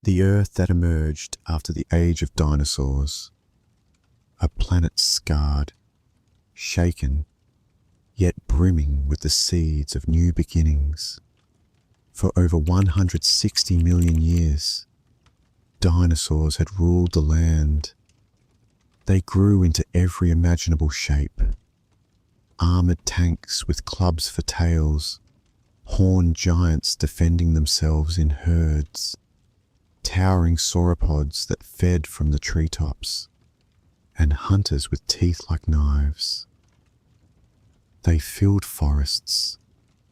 The Earth that emerged after the age of dinosaurs, a planet scarred, shaken, yet brimming with the seeds of new beginnings. For over 160 million years, dinosaurs had ruled the land. They grew into every imaginable shape. Armored tanks with clubs for tails, horned giants defending themselves in herds, towering sauropods that fed from the treetops, and hunters with teeth like knives. They filled forests,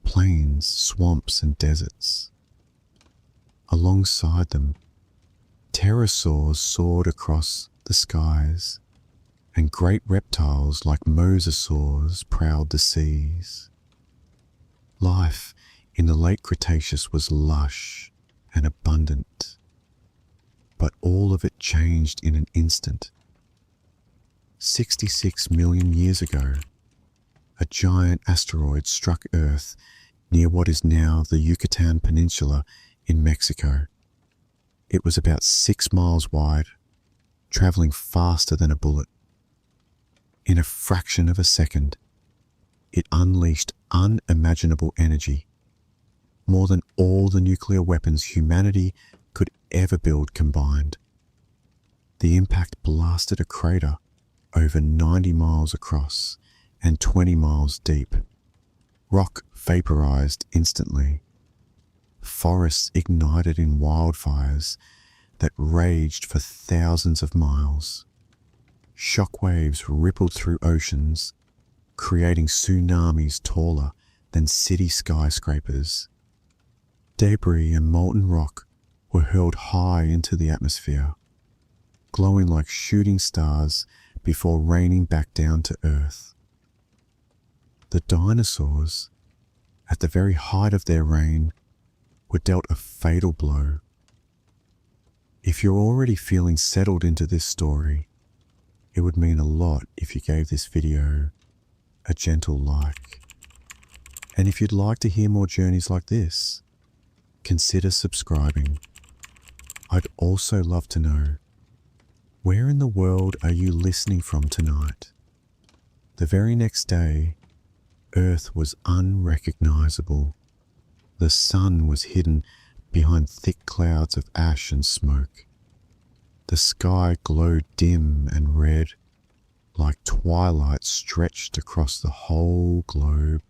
plains, swamps, and deserts. Alongside them, pterosaurs soared across the skies, and great reptiles like mosasaurs prowled the seas. Life in the late Cretaceous was lush and abundant, but all of it changed in an instant. 66 million years ago, a giant asteroid struck Earth near what is now the Yucatan Peninsula in Mexico. It was about 6 miles wide, traveling faster than a bullet. In a fraction of a second, it unleashed unimaginable energy, more than all the nuclear weapons humanity could ever build combined. The impact blasted a crater over 90 miles across and 20 miles deep. Rock vaporized instantly. Forests ignited in wildfires that raged for thousands of miles. Shockwaves rippled through oceans, creating tsunamis taller than city skyscrapers. Debris and molten rock were hurled high into the atmosphere, glowing like shooting stars before raining back down to Earth. The dinosaurs, at the very height of their reign, were dealt a fatal blow. If you're already feeling settled into this story, it would mean a lot if you gave this video a gentle like. And if you'd like to hear more journeys like this, consider subscribing. I'd also love to know, where in the world are you listening from tonight? The very next day, Earth was unrecognizable. The sun was hidden behind thick clouds of ash and smoke. The sky glowed dim and red, like twilight stretched across the whole globe.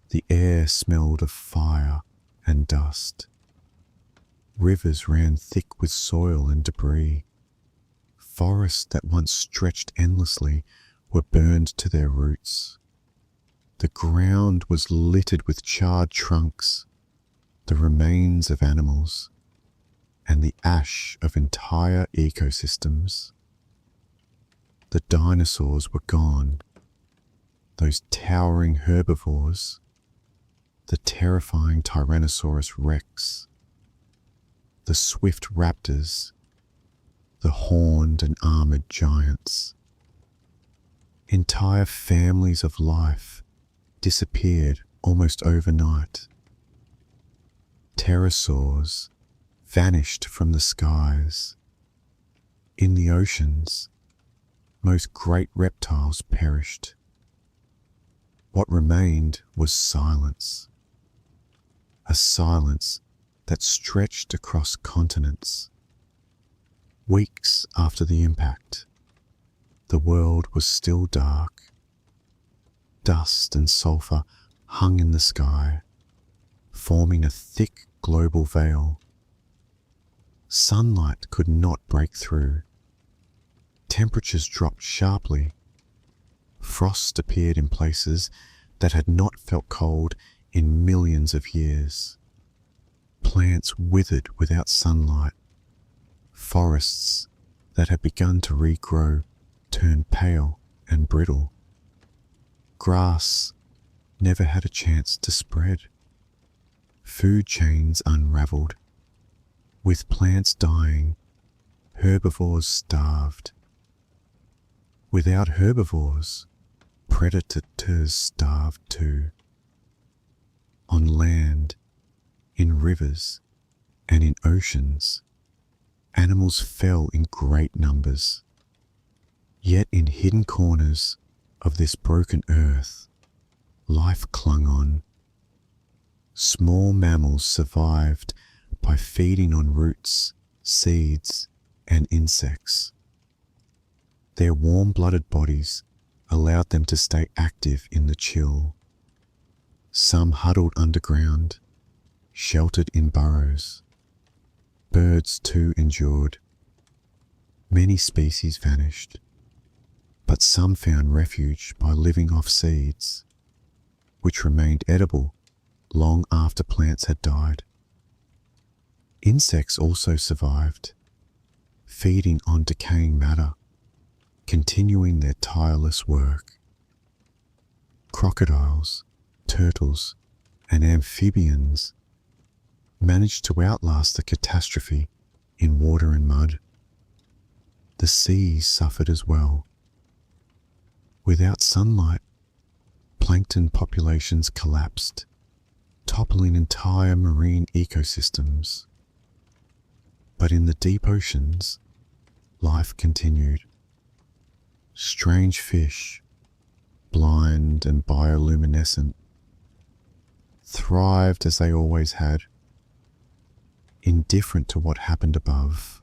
The air smelled of fire and dust. Rivers ran thick with soil and debris. Forests that once stretched endlessly were burned to their roots. The ground was littered with charred trunks, the remains of animals, and the ash of entire ecosystems. The dinosaurs were gone, those towering herbivores, the terrifying Tyrannosaurus rex, the swift raptors, the horned and armored giants. Entire families of life disappeared almost overnight. Pterosaurs vanished from the skies. In the oceans, most great reptiles perished. What remained was silence, a silence that stretched across continents. Weeks after the impact, the world was still dark. Dust and sulfur hung in the sky, forming a thick global veil. Sunlight could not break through. Temperatures dropped sharply. Frost appeared in places that had not felt cold in millions of years. Plants withered without sunlight. Forests that had begun to regrow turned pale and brittle. Grass never had a chance to spread. Food chains unraveled. With plants dying, herbivores starved. Without herbivores, predators starved too. On land, in rivers, and in oceans, animals fell in great numbers. Yet in hidden corners of this broken earth, life clung on. Small mammals survived by feeding on roots, seeds, and insects. Their warm-blooded bodies allowed them to stay active in the chill. Some huddled underground, sheltered in burrows. Birds too endured. Many species vanished, but some found refuge by living off seeds, which remained edible long after plants had died. Insects also survived, feeding on decaying matter, continuing their tireless work. Crocodiles, turtles, and amphibians managed to outlast the catastrophe in water and mud. The seas suffered as well. Without sunlight, plankton populations collapsed, toppling entire marine ecosystems. But in the deep oceans, life continued. Strange fish, blind and bioluminescent, thrived as they always had, indifferent to what happened above.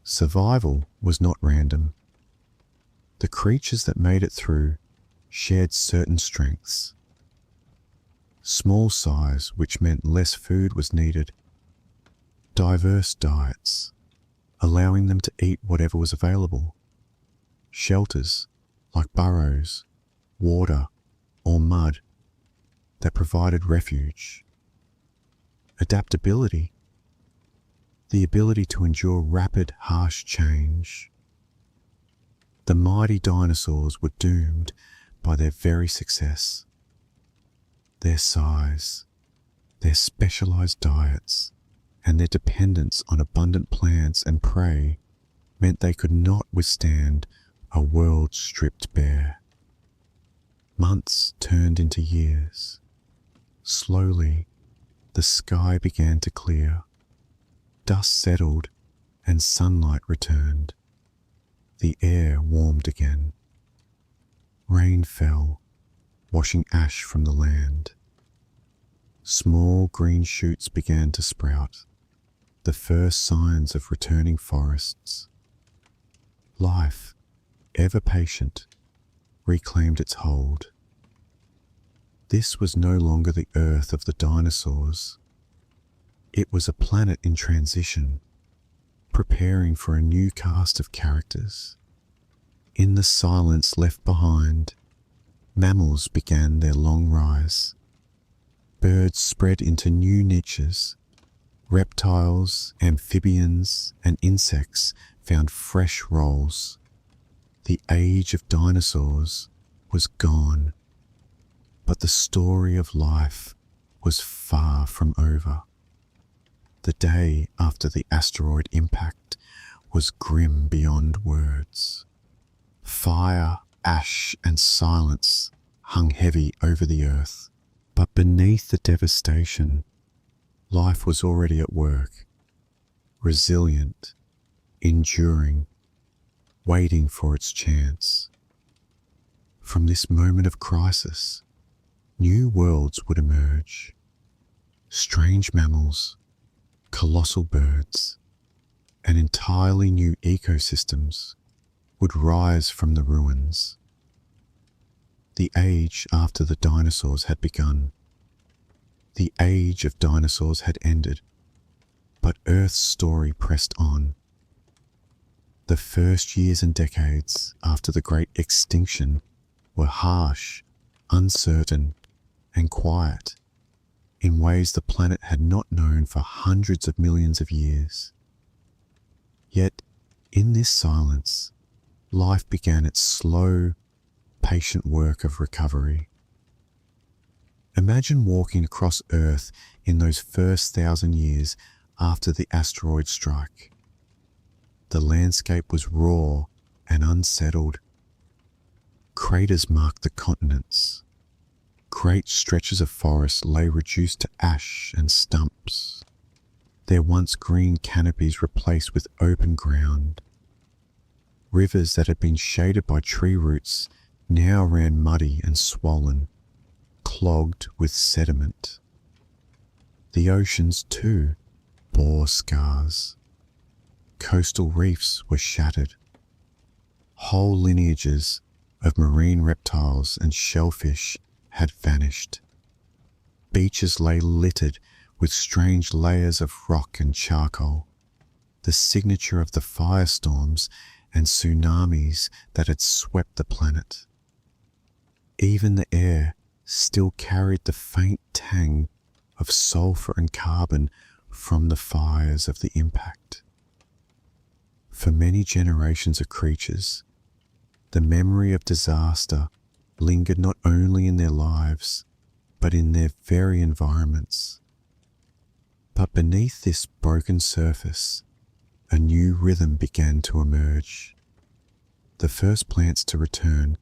Survival was not random. The creatures that made it through shared certain strengths. Small size, which meant less food was needed. Diverse diets, allowing them to eat whatever was available. Shelters, like burrows, water, or mud, that provided refuge. Adaptability, the ability to endure rapid, harsh change. The mighty dinosaurs were doomed by their very success. Their size, their specialized diets, and their dependence on abundant plants and prey meant they could not withstand a world stripped bare. Months turned into years. Slowly, the sky began to clear. Dust settled and sunlight returned. The air warmed again. Rain fell, washing ash from the land. Small green shoots began to sprout, the first signs of returning forests. Life, ever patient, reclaimed its hold. This was no longer the Earth of the dinosaurs. It was a planet in transition, preparing for a new cast of characters. In the silence left behind, mammals began their long rise. Birds spread into new niches. Reptiles, amphibians, and insects found fresh roles. The age of dinosaurs was gone, but the story of life was far from over. The day after the asteroid impact was grim beyond words. Fire, ash, and silence hung heavy over the earth, but beneath the devastation, life was already at work, resilient, enduring, waiting for its chance. From this moment of crisis, new worlds would emerge. Strange mammals, colossal birds, and entirely new ecosystems would rise from the ruins. The age after the dinosaurs had begun. The age of dinosaurs had ended, but Earth's story pressed on. The first years and decades after the great extinction were harsh, uncertain, and quiet, in ways the planet had not known for hundreds of millions of years. Yet, in this silence, life began its slow, patient work of recovery. Imagine walking across Earth in those first 1,000 years after the asteroid strike. The landscape was raw and unsettled. Craters marked the continents. Great stretches of forest lay reduced to ash and stumps. their once green canopies replaced with open ground. Rivers that had been shaded by tree roots now ran muddy and swollen, clogged with sediment. The oceans, too, bore scars. Coastal reefs were shattered. Whole lineages of marine reptiles and shellfish had vanished. Beaches lay littered with strange layers of rock and charcoal, the signature of the firestorms and tsunamis that had swept the planet. Even the air still carried the faint tang of sulfur and carbon from the fires of the impact. For many generations of creatures, the memory of disaster lingered not only in their lives, but in their very environments. But beneath this broken surface, a new rhythm began to emerge. The first plants to return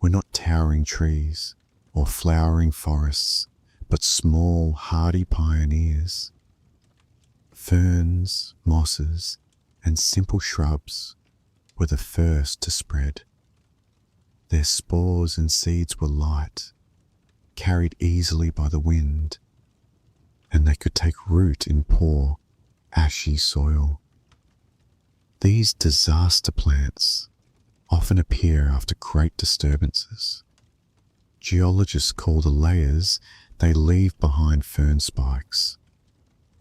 were not towering trees or flowering forests, but small, hardy pioneers. Ferns, mosses, and simple shrubs were the first to spread. Their spores and seeds were light, carried easily by the wind, and they could take root in poor, ashy soil. These disaster plants often appear after great disturbances. Geologists call the layers they leave behind fern spikes,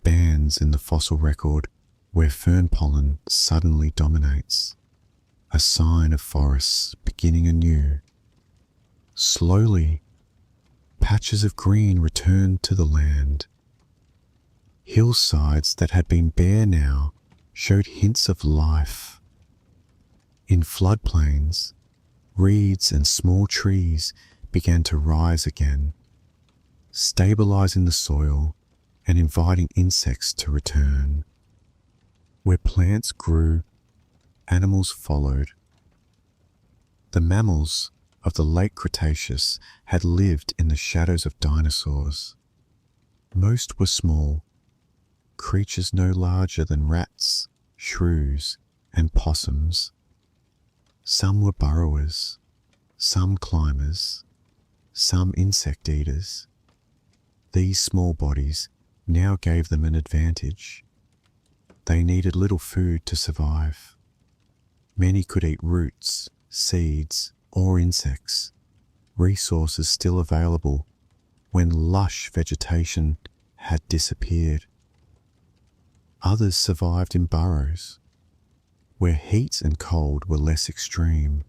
bands in the fossil record where fern pollen suddenly dominates, a sign of forests beginning anew. Slowly, patches of green returned to the land. Hillsides that had been bare now showed hints of life. In floodplains, reeds and small trees began to rise again, stabilizing the soil and inviting insects to return. Where plants grew, animals followed. The mammals of the late Cretaceous had lived in the shadows of dinosaurs. Most were small, creatures no larger than rats, shrews, and possums. Some were burrowers, some climbers, some insect eaters. These small bodies now gave them an advantage. They needed little food to survive. Many could eat roots, seeds, or insects, resources still available when lush vegetation had disappeared. Others survived in burrows, where heat and cold were less extreme.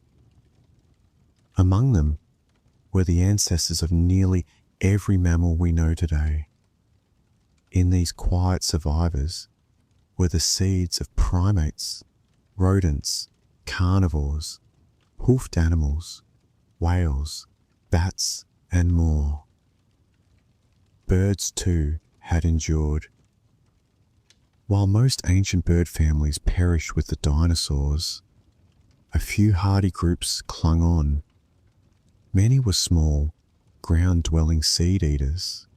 Among them were the ancestors of nearly every mammal we know today. In these quiet survivors were the seeds of primates, rodents, carnivores, hoofed animals, whales, bats, and more. Birds, too, had endured. While most ancient bird families perished with the dinosaurs, a few hardy groups clung on. Many were small, ground-dwelling seed eaters.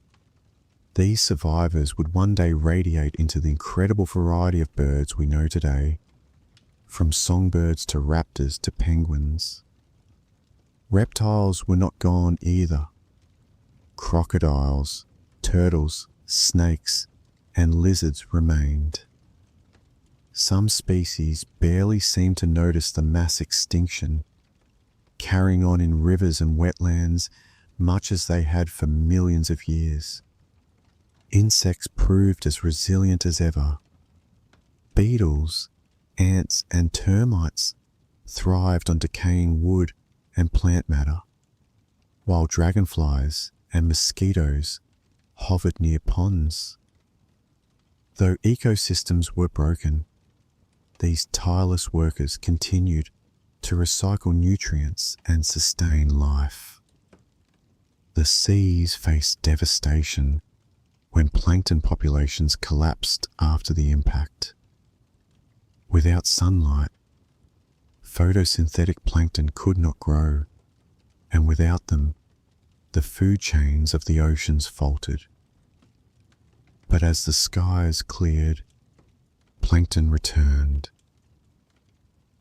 These survivors would one day radiate into the incredible variety of birds we know today, from songbirds to raptors to penguins. Reptiles were not gone either. Crocodiles, turtles, snakes, and lizards remained. Some species barely seemed to notice the mass extinction, carrying on in rivers and wetlands much as they had for millions of years. Insects proved as resilient as ever. Beetles, ants, and termites thrived on decaying wood and plant matter, while dragonflies and mosquitoes hovered near ponds. Though ecosystems were broken, these tireless workers continued to recycle nutrients and sustain life. The seas faced devastation when plankton populations collapsed after the impact. Without sunlight, photosynthetic plankton could not grow, and without them, the food chains of the oceans faltered. But as the skies cleared, plankton returned.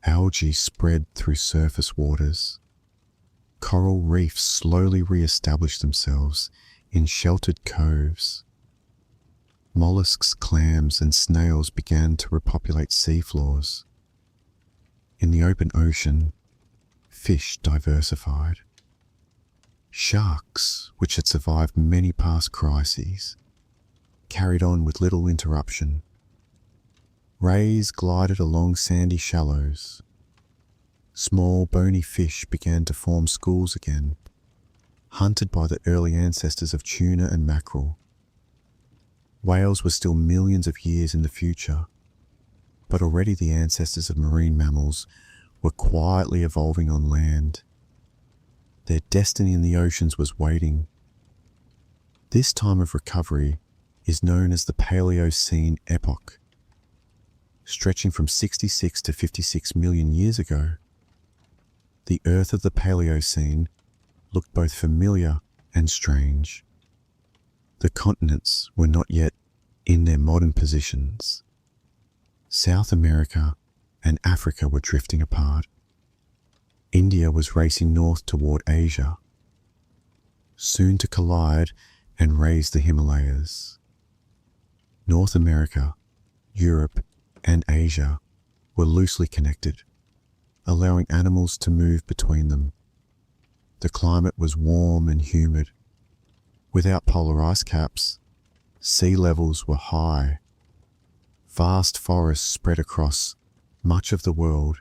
Algae spread through surface waters. Coral reefs slowly re-established themselves in sheltered coves. Mollusks, clams, and snails began to repopulate seafloors. In the open ocean, fish diversified. Sharks, which had survived many past crises, carried on with little interruption. Rays glided along sandy shallows. Small, bony fish began to form schools again, hunted by the early ancestors of tuna and mackerel. Whales were still millions of years in the future, but already the ancestors of marine mammals were quietly evolving on land. Their destiny in the oceans was waiting. This time of recovery is known as the Paleocene epoch. Stretching from 66 to 56 million years ago, the Earth of the Paleocene looked both familiar and strange. The continents were not yet in their modern positions. South America and Africa were drifting apart. India was racing north toward Asia, soon to collide and raise the Himalayas. North America, Europe, and Asia were loosely connected, allowing animals to move between them. The climate was warm and humid. Without polar ice caps, sea levels were high. Vast forests spread across much of the world,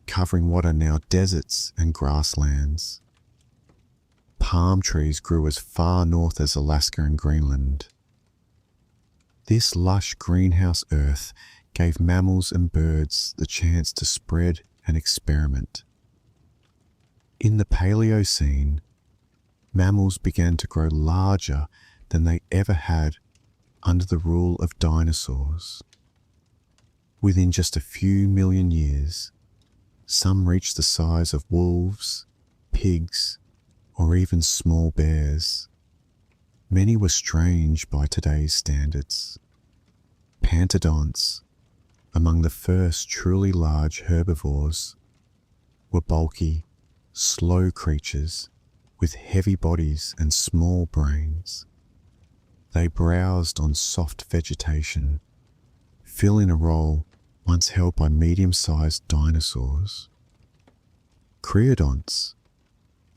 covering what are now deserts and grasslands. Palm trees grew as far north as Alaska and Greenland. This lush greenhouse earth gave mammals and birds the chance to spread and experiment. In the Paleocene, mammals began to grow larger than they ever had under the rule of dinosaurs. Within just a few million years, some reached the size of wolves, pigs, or even small bears. Many were strange by today's standards. Pantodonts, among the first truly large herbivores, were bulky, slow creatures with heavy bodies and small brains. They browsed on soft vegetation, filling a role once held by medium-sized dinosaurs. Creodonts,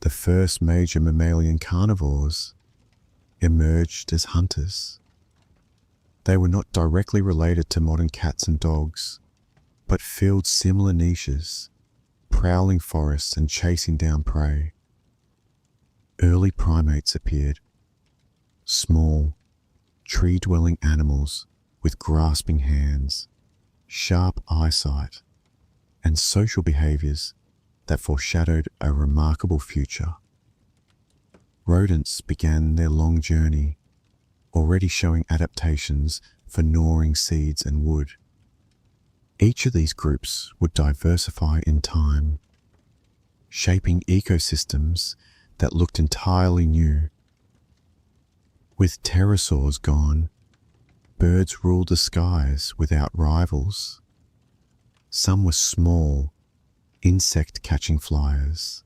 the first major mammalian carnivores, emerged as hunters. They were not directly related to modern cats and dogs, but filled similar niches, prowling forests and chasing down prey. Early primates appeared, small, tree-dwelling animals with grasping hands, sharp eyesight, and social behaviors that foreshadowed a remarkable future. Rodents began their long journey, already showing adaptations for gnawing seeds and wood. Each of these groups would diversify in time, shaping ecosystems that looked entirely new. With pterosaurs gone, birds ruled the skies without rivals. Some were small, insect-catching flyers,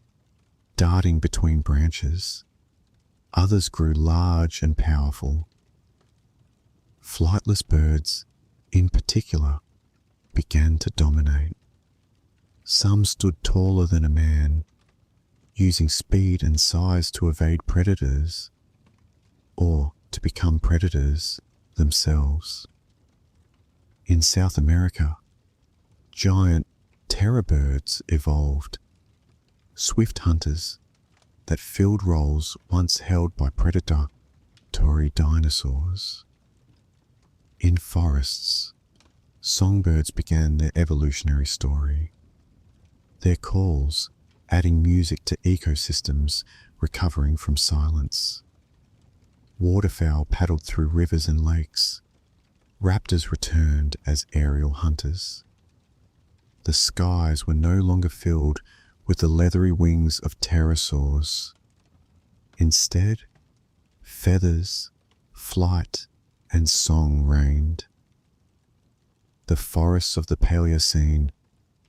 darting between branches. Others grew large and powerful. Flightless birds, in particular, began to dominate. Some stood taller than a man, using speed and size to evade predators, or to become predators themselves. In South America, giant terror birds evolved, swift hunters that filled roles once held by predatory dinosaurs. In forests, songbirds began their evolutionary story, their calls adding music to ecosystems recovering from silence. Waterfowl paddled through rivers and lakes. Raptors returned as aerial hunters. The skies were no longer filled with the leathery wings of pterosaurs. Instead, feathers, flight, and song reigned. The forests of the Paleocene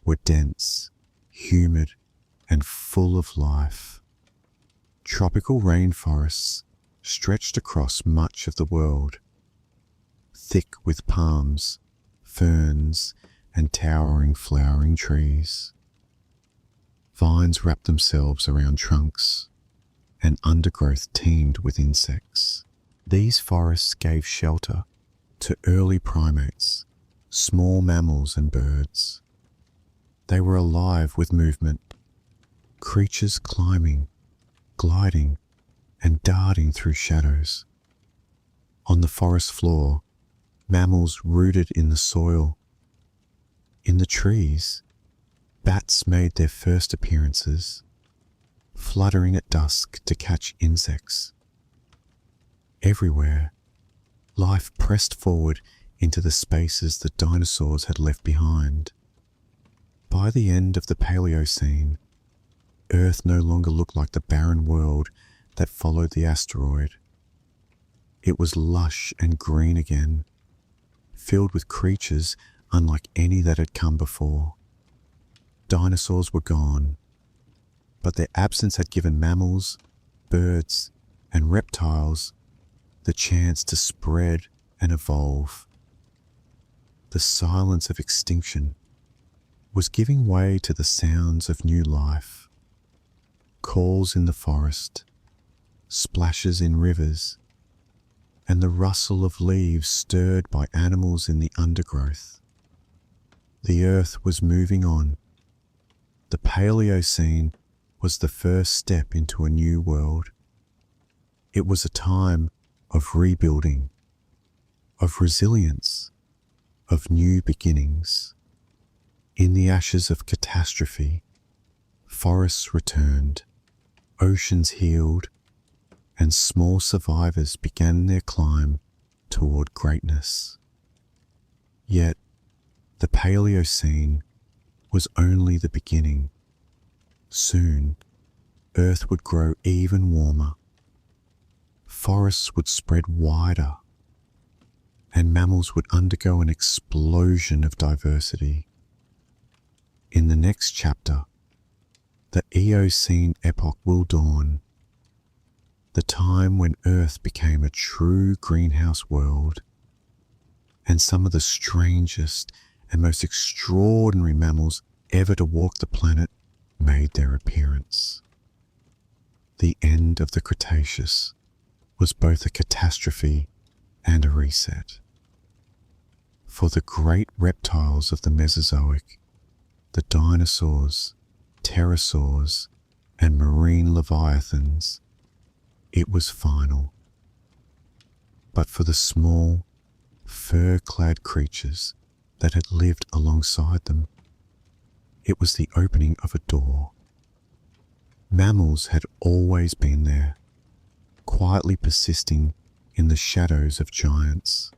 were dense, humid, and full of life. Tropical rainforests stretched across much of the world, thick with palms, ferns, and towering flowering trees. Vines wrapped themselves around trunks, and undergrowth teemed with insects. These forests gave shelter to early primates, small mammals and birds. They were alive with movement, creatures climbing, gliding, and darting through shadows. On the forest floor, mammals rooted in the soil. In the trees, bats made their first appearances, fluttering at dusk to catch insects. Everywhere, life pressed forward into the spaces the dinosaurs had left behind. By the end of the Paleocene, Earth no longer looked like the barren world that followed the asteroid. It was lush and green again, filled with creatures unlike any that had come before. Dinosaurs were gone, but their absence had given mammals, birds, and reptiles the chance to spread and evolve. The silence of extinction was giving way to the sounds of new life. Calls in the forest, splashes in rivers, and the rustle of leaves stirred by animals in the undergrowth. The earth was moving on. The Paleocene was the first step into a new world. It was a time of rebuilding, of resilience, of new beginnings. In the ashes of catastrophe, forests returned, oceans healed, and small survivors began their climb toward greatness. Yet, the Paleocene was only the beginning. Soon, Earth would grow even warmer. Forests would spread wider, and mammals would undergo an explosion of diversity. In the next chapter, the Eocene epoch will dawn, the time when Earth became a true greenhouse world, and some of the strangest and most extraordinary mammals ever to walk the planet made their appearance. The end of the Cretaceous was both a catastrophe and a reset. For the great reptiles of the Mesozoic, the dinosaurs, pterosaurs, and marine leviathans, it was final. But for the small, fur-clad creatures that had lived alongside them, it was the opening of a door. Mammals had always been there, quietly persisting in the shadows of giants.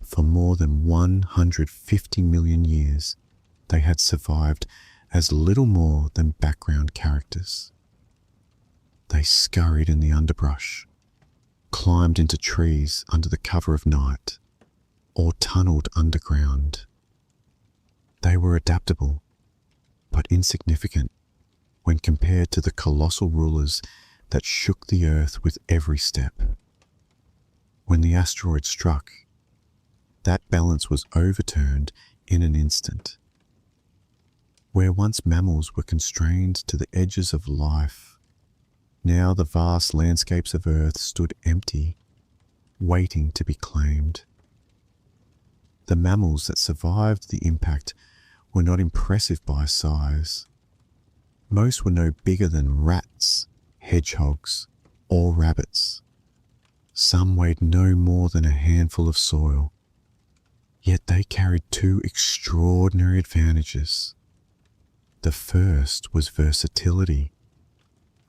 For more than 150 million years, they had survived as little more than background characters. They scurried in the underbrush, climbed into trees under the cover of night, or tunneled underground. They were adaptable, but insignificant when compared to the colossal rulers that shook the earth with every step. When the asteroid struck, that balance was overturned in an instant. Where once mammals were constrained to the edges of life, now the vast landscapes of Earth stood empty, waiting to be claimed. The mammals that survived the impact were not impressive by size. Most were no bigger than rats, hedgehogs, or rabbits. Some weighed no more than a handful of soil. Yet they carried two extraordinary advantages. The first was versatility.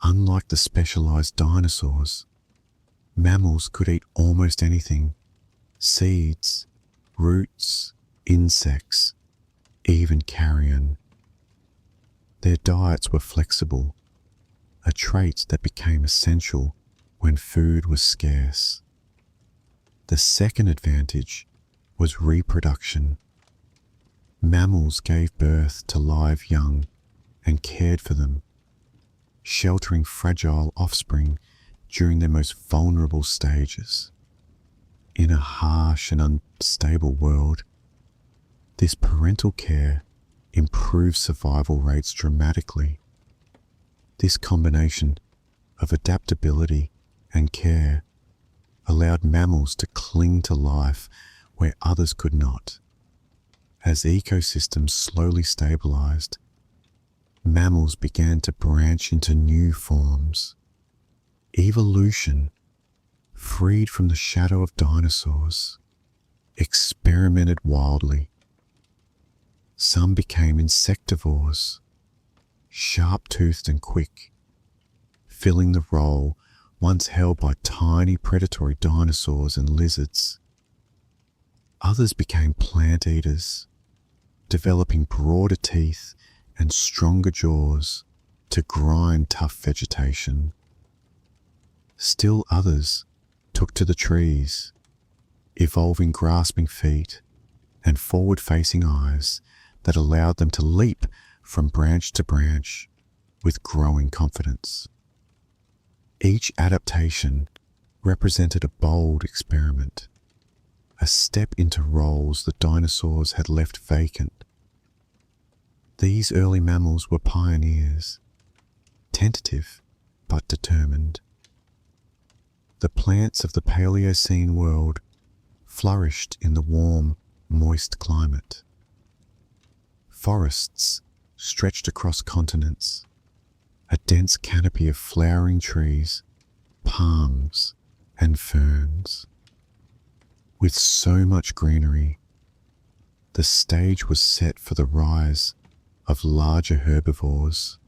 Unlike the specialized dinosaurs, mammals could eat almost anything: seeds, roots, insects, even carrion. Their diets were flexible, a trait that became essential when food was scarce. The second advantage was reproduction. Mammals gave birth to live young and cared for them, sheltering fragile offspring during their most vulnerable stages. In a harsh and unstable world, this parental care improved survival rates dramatically. This combination of adaptability and care allowed mammals to cling to life where others could not. As ecosystems slowly stabilized, mammals began to branch into new forms. Evolution, freed from the shadow of dinosaurs, experimented wildly. Some became insectivores, sharp-toothed and quick, filling the role once held by tiny predatory dinosaurs and lizards. Others became plant eaters, developing broader teeth and stronger jaws to grind tough vegetation. Still others took to the trees, evolving grasping feet and forward-facing eyes that allowed them to leap from branch to branch with growing confidence. Each adaptation represented a bold experiment, a step into roles the dinosaurs had left vacant. These early mammals were pioneers, tentative but determined. The plants of the Paleocene world flourished in the warm, moist climate. Forests stretched across continents, a dense canopy of flowering trees, palms, and ferns. With so much greenery, the stage was set for the rise of larger herbivores.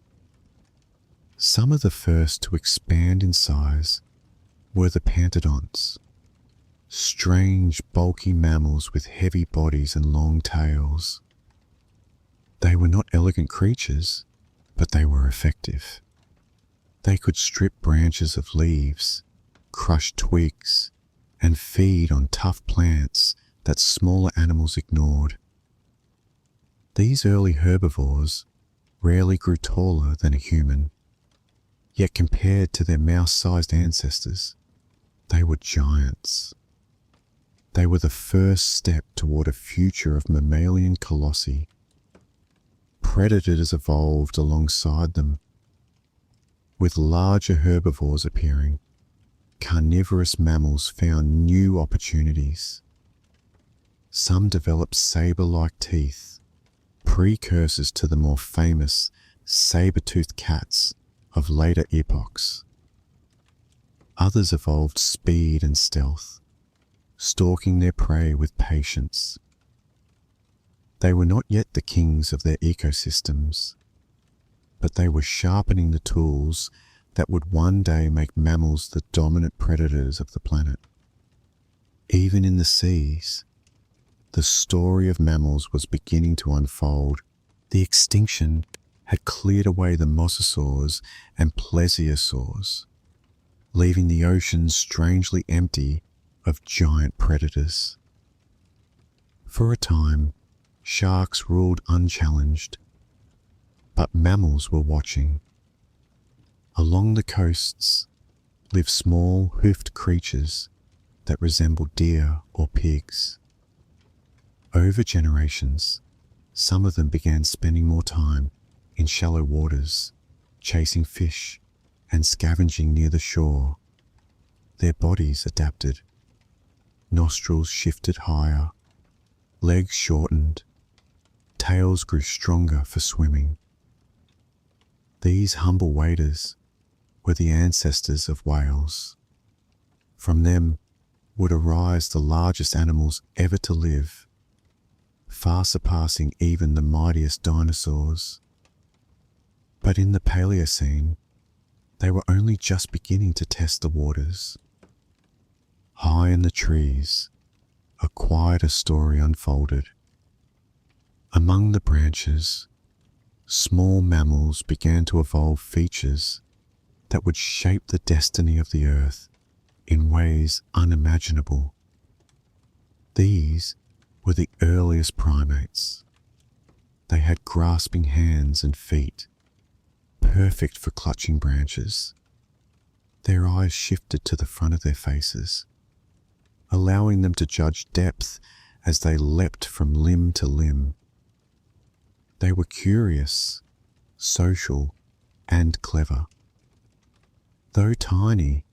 Some of the first to expand in size were the pantodonts, strange, bulky mammals with heavy bodies and long tails. They were not elegant creatures, but they were effective. They could strip branches of leaves, crush twigs, and feed on tough plants that smaller animals ignored. These early herbivores rarely grew taller than a human, yet compared to their mouse-sized ancestors, they were giants. They were the first step toward a future of mammalian colossi. Predators evolved alongside them. With larger herbivores appearing, carnivorous mammals found new opportunities. Some developed saber-like teeth, precursors to the more famous saber-toothed cats of later epochs. Others evolved speed and stealth, stalking their prey with patience. They were not yet the kings of their ecosystems, but they were sharpening the tools that would one day make mammals the dominant predators of the planet. Even in the seas, the story of mammals was beginning to unfold. The extinction had cleared away the mosasaurs and plesiosaurs, leaving the oceans strangely empty of giant predators. For a time, sharks ruled unchallenged, but mammals were watching. Along the coasts lived small, hoofed creatures that resembled deer or pigs. Over generations, some of them began spending more time in shallow waters, chasing fish and scavenging near the shore. Their bodies adapted. Nostrils shifted higher, legs shortened, tails grew stronger for swimming. These humble waders were the ancestors of whales. From them would arise the largest animals ever to live, far surpassing even the mightiest dinosaurs. But in the Paleocene, they were only just beginning to test the waters. High in the trees, a quieter story unfolded. Among the branches, small mammals began to evolve features that would shape the destiny of the earth in ways unimaginable. These were the earliest primates. They had grasping hands and feet, perfect for clutching branches. Their eyes shifted to the front of their faces, allowing them to judge depth as they leapt from limb to limb. They were curious, social, and clever. Though tiny,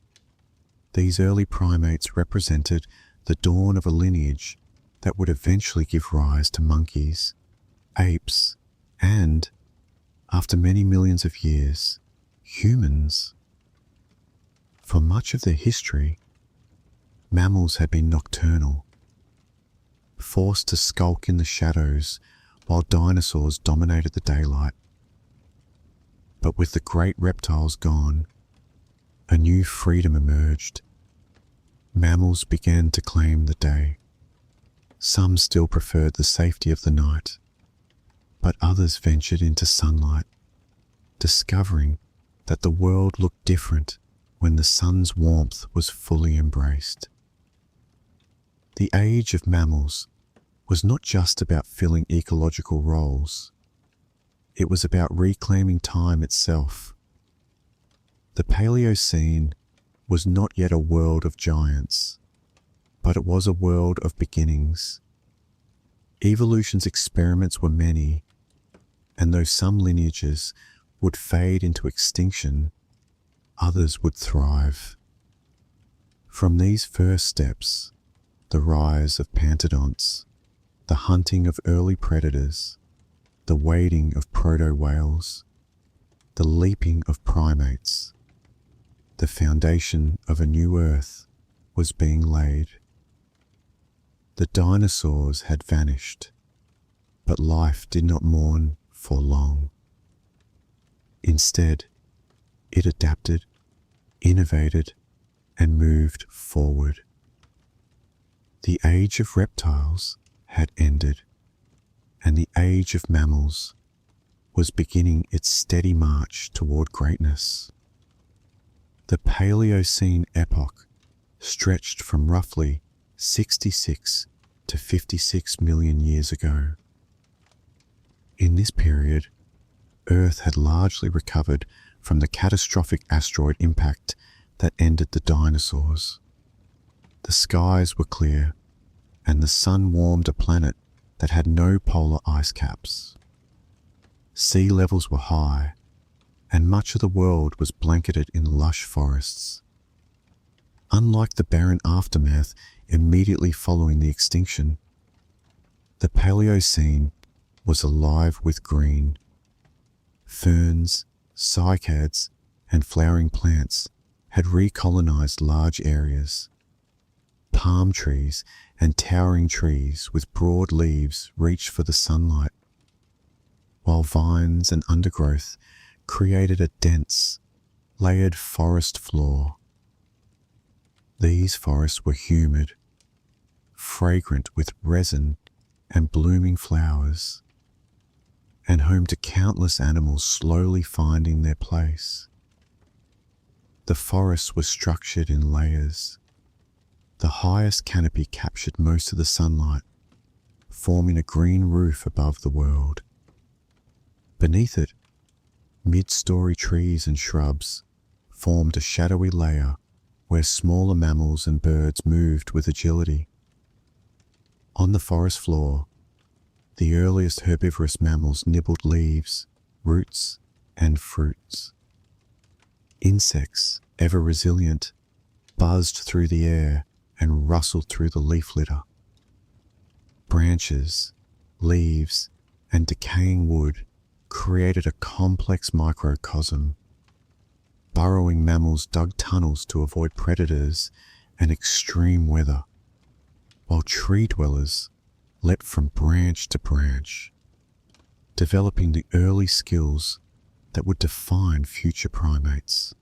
these early primates represented the dawn of a lineage that would eventually give rise to monkeys, apes, and, after many millions of years, humans. For much of their history, mammals had been nocturnal, forced to skulk in the shadows while dinosaurs dominated the daylight. But with the great reptiles gone, a new freedom emerged. Mammals began to claim the day. Some still preferred the safety of the night, but others ventured into sunlight, discovering that the world looked different when the sun's warmth was fully embraced. The age of mammals was not just about filling ecological roles. It was about reclaiming time itself. The Paleocene was not yet a world of giants, but it was a world of beginnings. Evolution's experiments were many, and though some lineages would fade into extinction, others would thrive. From these first steps, the rise of pantodonts, the hunting of early predators, the wading of proto-whales, the leaping of primates, the foundation of a new earth was being laid. The dinosaurs had vanished, but life did not mourn for long. Instead, it adapted, innovated, and moved forward. The age of reptiles had ended, and the age of mammals was beginning its steady march toward greatness. The Paleocene epoch stretched from roughly 66 to 56 million years ago. In this period, Earth had largely recovered from the catastrophic asteroid impact that ended the dinosaurs. The skies were clear, and the sun warmed a planet that had no polar ice caps. Sea levels were high, and much of the world was blanketed in lush forests. Unlike the barren aftermath immediately following the extinction, the Paleocene was alive with green. Ferns, cycads, and flowering plants had recolonized large areas. Palm trees and towering trees with broad leaves reached for the sunlight, while vines and undergrowth created a dense, layered forest floor. These forests were humid, fragrant with resin and blooming flowers, and home to countless animals slowly finding their place. The forests were structured in layers. The highest canopy captured most of the sunlight, forming a green roof above the world. Beneath it, mid-story trees and shrubs formed a shadowy layer where smaller mammals and birds moved with agility. On the forest floor, the earliest herbivorous mammals nibbled leaves, roots, and fruits. Insects, ever resilient, buzzed through the air and rustled through the leaf litter. Branches, leaves, and decaying wood created a complex microcosm. Burrowing mammals dug tunnels to avoid predators and extreme weather, while tree dwellers leapt from branch to branch, developing the early skills that would define future primates.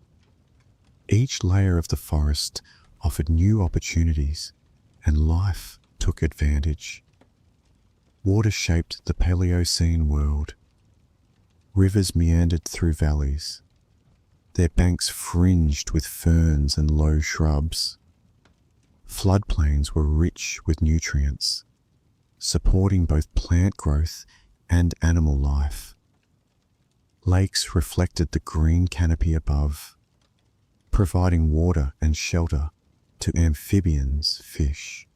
Each layer of the forest offered new opportunities, and life took advantage. Water shaped the Paleocene world. Rivers meandered through valleys, their banks fringed with ferns and low shrubs. Floodplains were rich with nutrients, supporting both plant growth and animal life. Lakes reflected the green canopy above, providing water and shelter to amphibians, fish,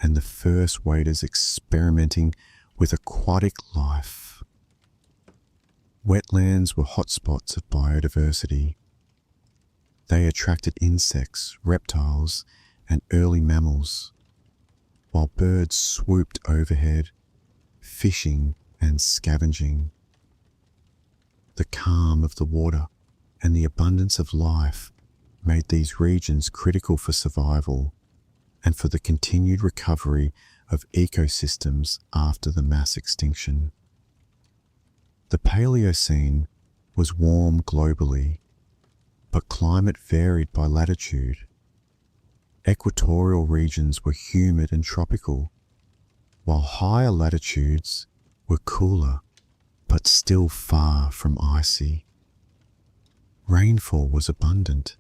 and the first waders experimenting with aquatic life. Wetlands were hotspots of biodiversity. They attracted insects, reptiles, and early mammals, while birds swooped overhead, fishing and scavenging. The calm of the water and the abundance of life made these regions critical for survival and for the continued recovery of ecosystems after the mass extinction. The Paleocene was warm globally, but climate varied by latitude. Equatorial regions were humid and tropical, while higher latitudes were cooler, but still far from icy. Rainfall was abundant,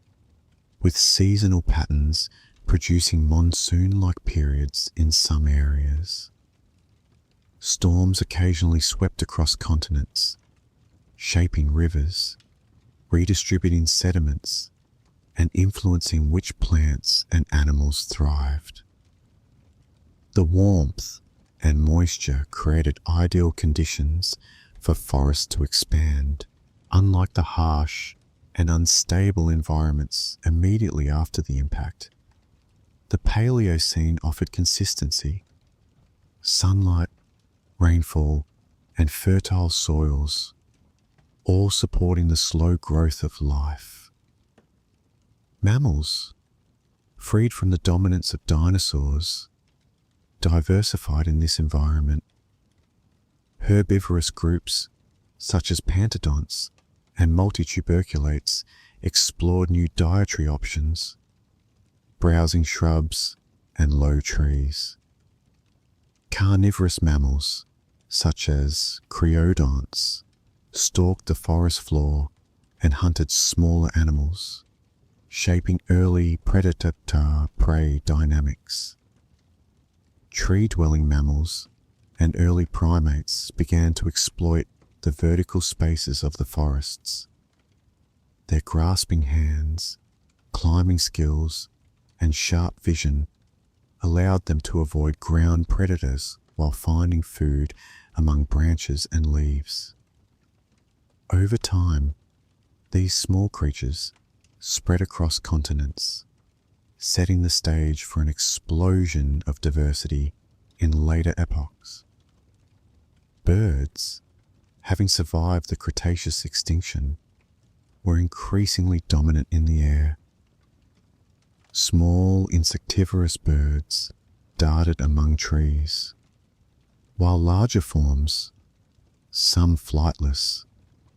with seasonal patterns producing monsoon-like periods in some areas. Storms occasionally swept across continents, shaping rivers, redistributing sediments, and influencing which plants and animals thrived. The warmth and moisture created ideal conditions for forests to expand, unlike the harsh and unstable environments immediately after the impact. The Paleocene offered consistency. Sunlight, rainfall, and fertile soils, all supporting the slow growth of life. Mammals, freed from the dominance of dinosaurs, diversified in this environment. Herbivorous groups, such as pantodonts and multituberculates, explored new dietary options, browsing shrubs and low trees. Carnivorous mammals, such as creodonts, stalked the forest floor and hunted smaller animals, shaping early predator-prey dynamics. Tree-dwelling mammals and early primates began to exploit the vertical spaces of the forests. Their grasping hands, climbing skills, and sharp vision allowed them to avoid ground predators while finding food among branches and leaves. Over time, these small creatures spread across continents, setting the stage for an explosion of diversity in later epochs. Birds, having survived the Cretaceous extinction, were increasingly dominant in the air. Small insectivorous birds darted among trees, while larger forms, some flightless,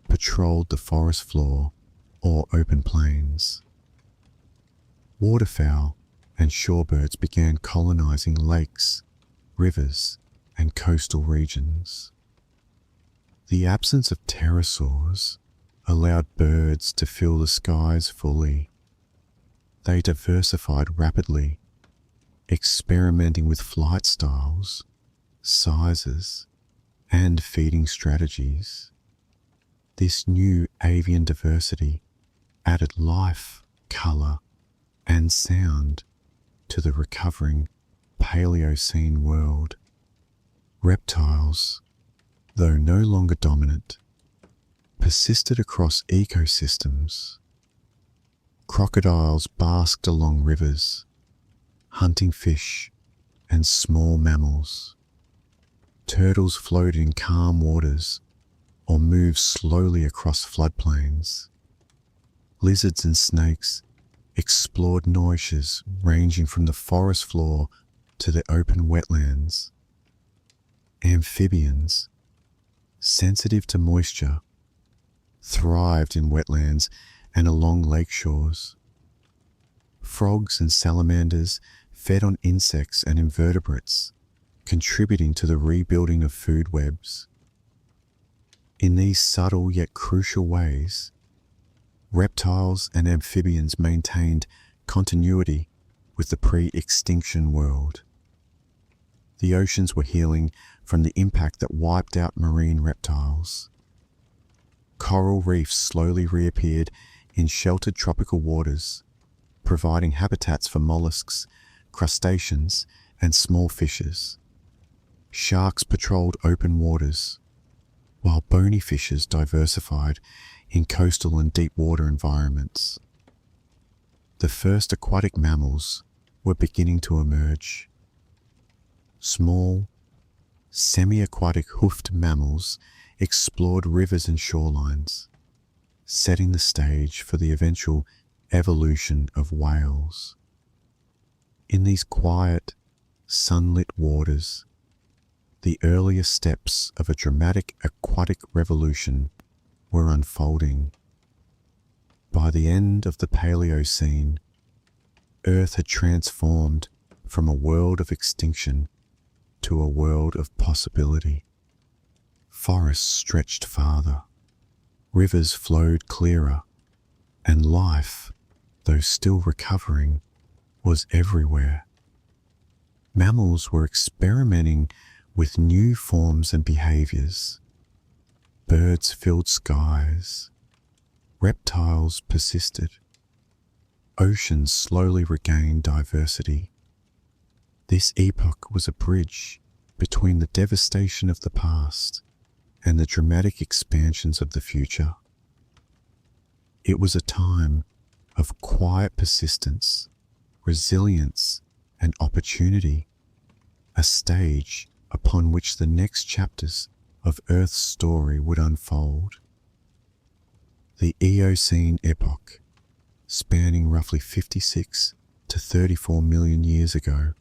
patrolled the forest floor or open plains. Waterfowl and shorebirds began colonizing lakes, rivers, and coastal regions. The absence of pterosaurs allowed birds to fill the skies fully. They diversified rapidly, experimenting with flight styles, sizes, and feeding strategies. This new avian diversity added life, color, and sound to the recovering Paleocene world. Reptiles, though no longer dominant, persisted across ecosystems. Crocodiles basked along rivers, hunting fish and small mammals. Turtles floated in calm waters or moved slowly across floodplains. Lizards and snakes explored niches ranging from the forest floor to the open wetlands. Amphibians, sensitive to moisture, thrived in wetlands and along lake shores. Frogs and salamanders fed on insects and invertebrates, contributing to the rebuilding of food webs. In these subtle yet crucial ways, reptiles and amphibians maintained continuity with the pre-extinction world. The oceans were healing from the impact that wiped out marine reptiles. Coral reefs slowly reappeared in sheltered tropical waters, providing habitats for mollusks, crustaceans, and small fishes. Sharks patrolled open waters, while bony fishes diversified in coastal and deep water environments. The first aquatic mammals were beginning to emerge. Small, semi-aquatic hoofed mammals explored rivers and shorelines, setting the stage for the eventual evolution of whales. In these quiet, sunlit waters, the earliest steps of a dramatic aquatic revolution were unfolding. By the end of the Paleocene, Earth had transformed from a world of extinction to a world of possibility. Forests stretched farther, rivers flowed clearer, and life, though still recovering, was everywhere. Mammals were experimenting with new forms and behaviors. Birds filled skies. Reptiles persisted. Oceans slowly regained diversity. This epoch was a bridge between the devastation of the past and the dramatic expansions of the future. It was a time of quiet persistence, resilience, and opportunity, a stage upon which the next chapters of Earth's story would unfold. The Eocene epoch, spanning roughly 56 to 34 million years ago,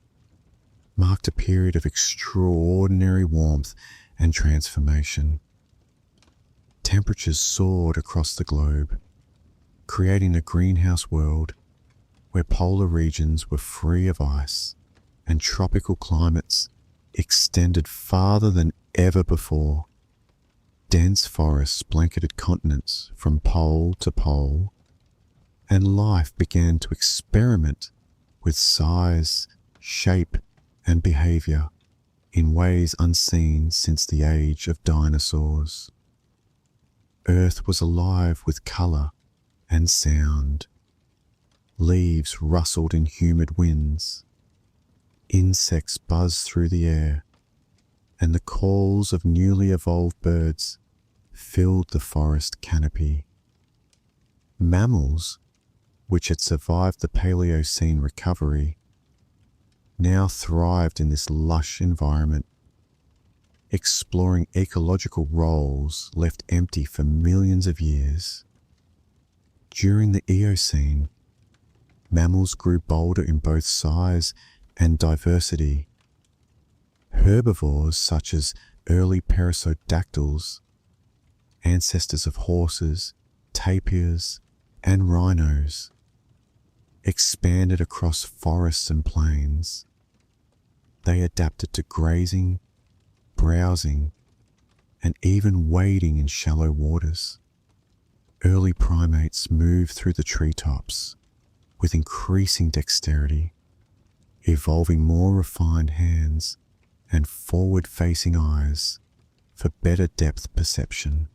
marked a period of extraordinary warmth and transformation. Temperatures soared across the globe, creating a greenhouse world where polar regions were free of ice and tropical climates extended farther than ever before. Dense forests blanketed continents from pole to pole, and life began to experiment with size, shape, and behavior in ways unseen since the age of dinosaurs. Earth was alive with color and sound. Leaves rustled in humid winds. Insects buzzed through the air, and the calls of newly evolved birds filled the forest canopy. Mammals, which had survived the Paleocene recovery, now thrived in this lush environment, exploring ecological roles left empty for millions of years. During the Eocene, mammals grew bolder in both size and diversity. Herbivores such as early perissodactyls, ancestors of horses, tapirs, and rhinos, expanded across forests and plains. They adapted to grazing, browsing, and even wading in shallow waters. Early primates moved through the treetops with increasing dexterity, evolving more refined hands and forward-facing eyes for better depth perception.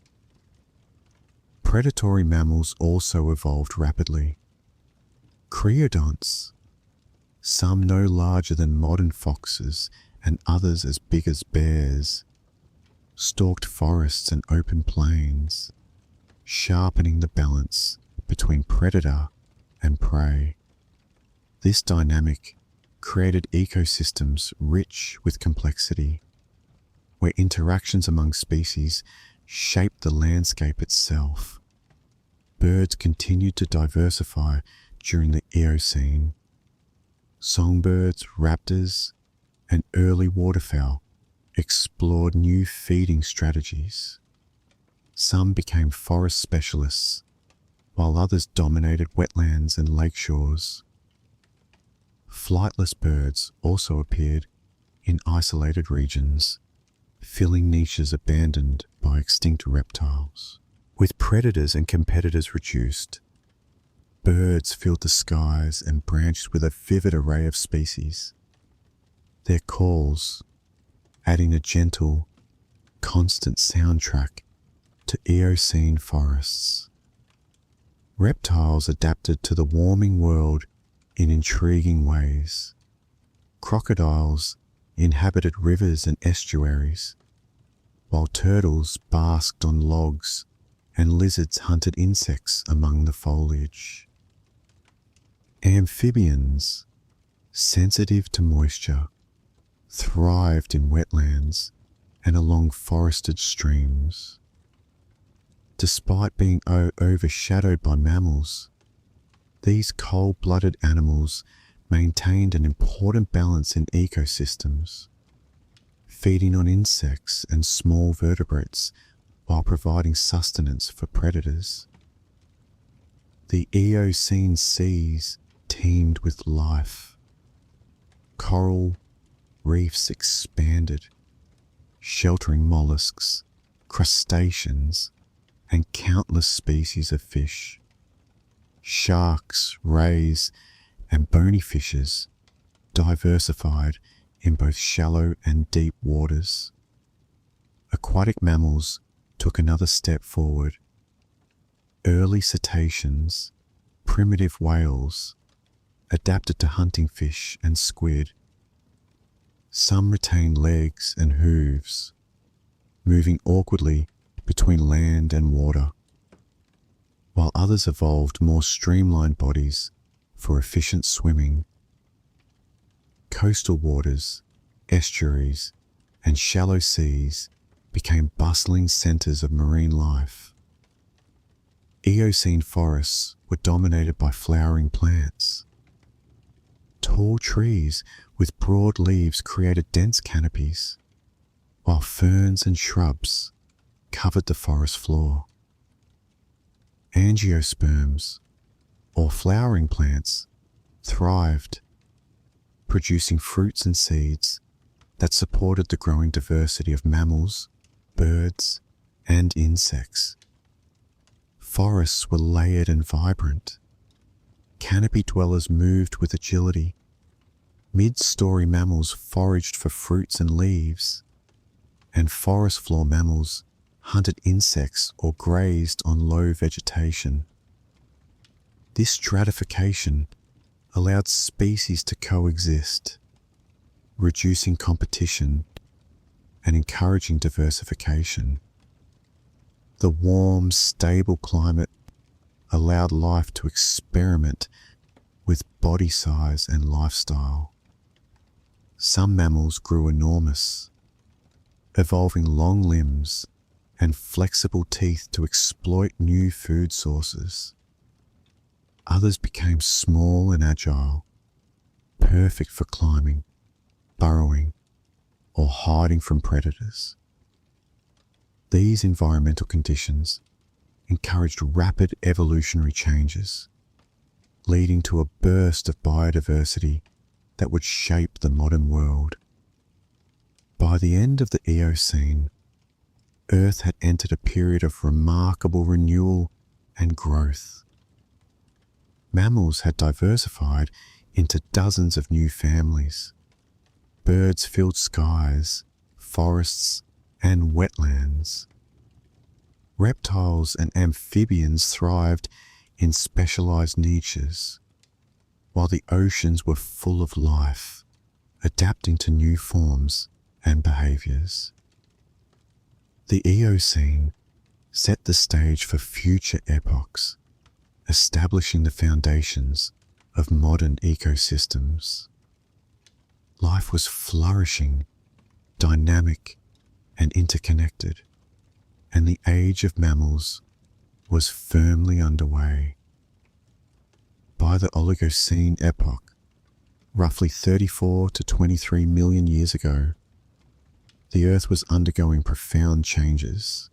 Predatory mammals also evolved rapidly. Creodonts, some no larger than modern foxes and others as big as bears, stalked forests and open plains, sharpening the balance between predator and prey. This dynamic created ecosystems rich with complexity, where interactions among species shaped the landscape itself. Birds continued to diversify during the Eocene. Songbirds, raptors, and early waterfowl explored new feeding strategies. Some became forest specialists, while others dominated wetlands and lake shores. Flightless birds also appeared in isolated regions, filling niches abandoned by extinct reptiles. With predators and competitors reduced, Birds filled the skies and branched with a vivid array of species. Their calls, adding a gentle, constant soundtrack to Eocene forests. Reptiles adapted to the warming world in intriguing ways. Crocodiles inhabited rivers and estuaries, while turtles basked on logs and lizards hunted insects among the foliage. Amphibians, sensitive to moisture, thrived in wetlands and along forested streams. Despite being overshadowed by mammals, these cold-blooded animals maintained an important balance in ecosystems, feeding on insects and small vertebrates while providing sustenance for predators. The Eocene seas teemed with life. Coral reefs expanded, sheltering mollusks, crustaceans, and countless species of fish. Sharks, rays, and bony fishes diversified in both shallow and deep waters. Aquatic mammals took another step forward. Early cetaceans, primitive whales, adapted to hunting fish and squid. Some retained legs and hooves, moving awkwardly between land and water, while others evolved more streamlined bodies for efficient swimming. Coastal waters, estuaries, and shallow seas became bustling centres of marine life. Eocene forests were dominated by flowering plants. Tall trees with broad leaves created dense canopies, while ferns and shrubs covered the forest floor. Angiosperms, or flowering plants, thrived, producing fruits and seeds that supported the growing diversity of mammals, birds, and insects. Forests were layered and vibrant. Canopy dwellers moved with agility. Mid-story mammals foraged for fruits and leaves, and forest floor mammals hunted insects or grazed on low vegetation. This stratification allowed species to coexist, reducing competition and encouraging diversification. The warm, stable climate allowed life to experiment with body size and lifestyle. Some mammals grew enormous, evolving long limbs and flexible teeth to exploit new food sources. Others became small and agile, perfect for climbing, burrowing, or hiding from predators. These environmental conditions encouraged rapid evolutionary changes, leading to a burst of biodiversity that would shape the modern world. By the end of the Eocene, Earth had entered a period of remarkable renewal and growth. Mammals had diversified into dozens of new families. Birds filled skies, forests, and wetlands. Reptiles and amphibians thrived in specialized niches, while the oceans were full of life, adapting to new forms and behaviors. The Eocene set the stage for future epochs, establishing the foundations of modern ecosystems. Life was flourishing, dynamic, and interconnected, and the age of mammals was firmly underway. By the Oligocene epoch, roughly 34 to 23 million years ago, the Earth was undergoing profound changes.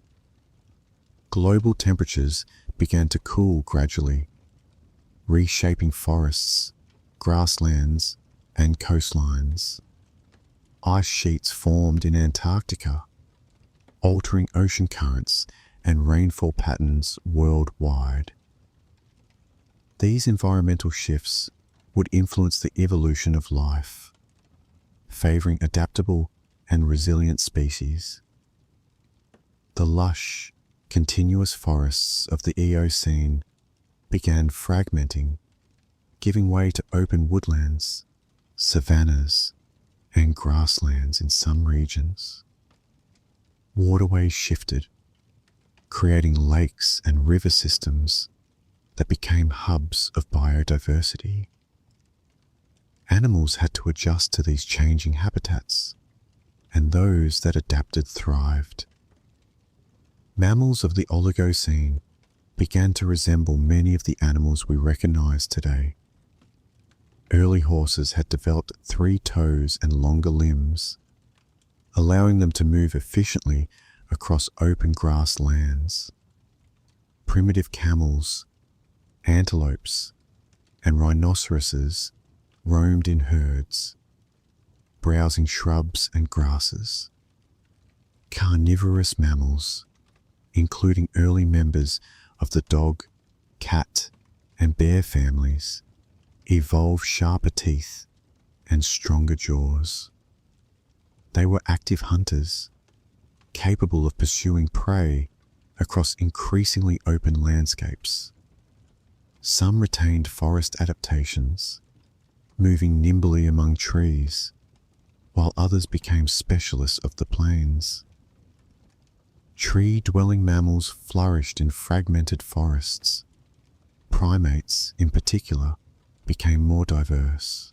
Global temperatures began to cool gradually, reshaping forests, grasslands, and coastlines. Ice sheets formed in Antarctica, altering ocean currents and rainfall patterns worldwide. These environmental shifts would influence the evolution of life, favoring adaptable and resilient species. The lush, continuous forests of the Eocene began fragmenting, giving way to open woodlands, savannas, and grasslands in some regions. Waterways shifted, creating lakes and river systems that became hubs of biodiversity. Animals had to adjust to these changing habitats, and those that adapted thrived. Mammals of the Oligocene began to resemble many of the animals we recognize today. Early horses had developed 3 toes and longer limbs, allowing them to move efficiently across open grasslands. Primitive camels, antelopes, and rhinoceroses roamed in herds, browsing shrubs and grasses. Carnivorous mammals, including early members of the dog, cat, and bear families, evolved sharper teeth and stronger jaws. They were active hunters, capable of pursuing prey across increasingly open landscapes. Some retained forest adaptations, moving nimbly among trees, while others became specialists of the plains. Tree-dwelling mammals flourished in fragmented forests. Primates, in particular, became more diverse.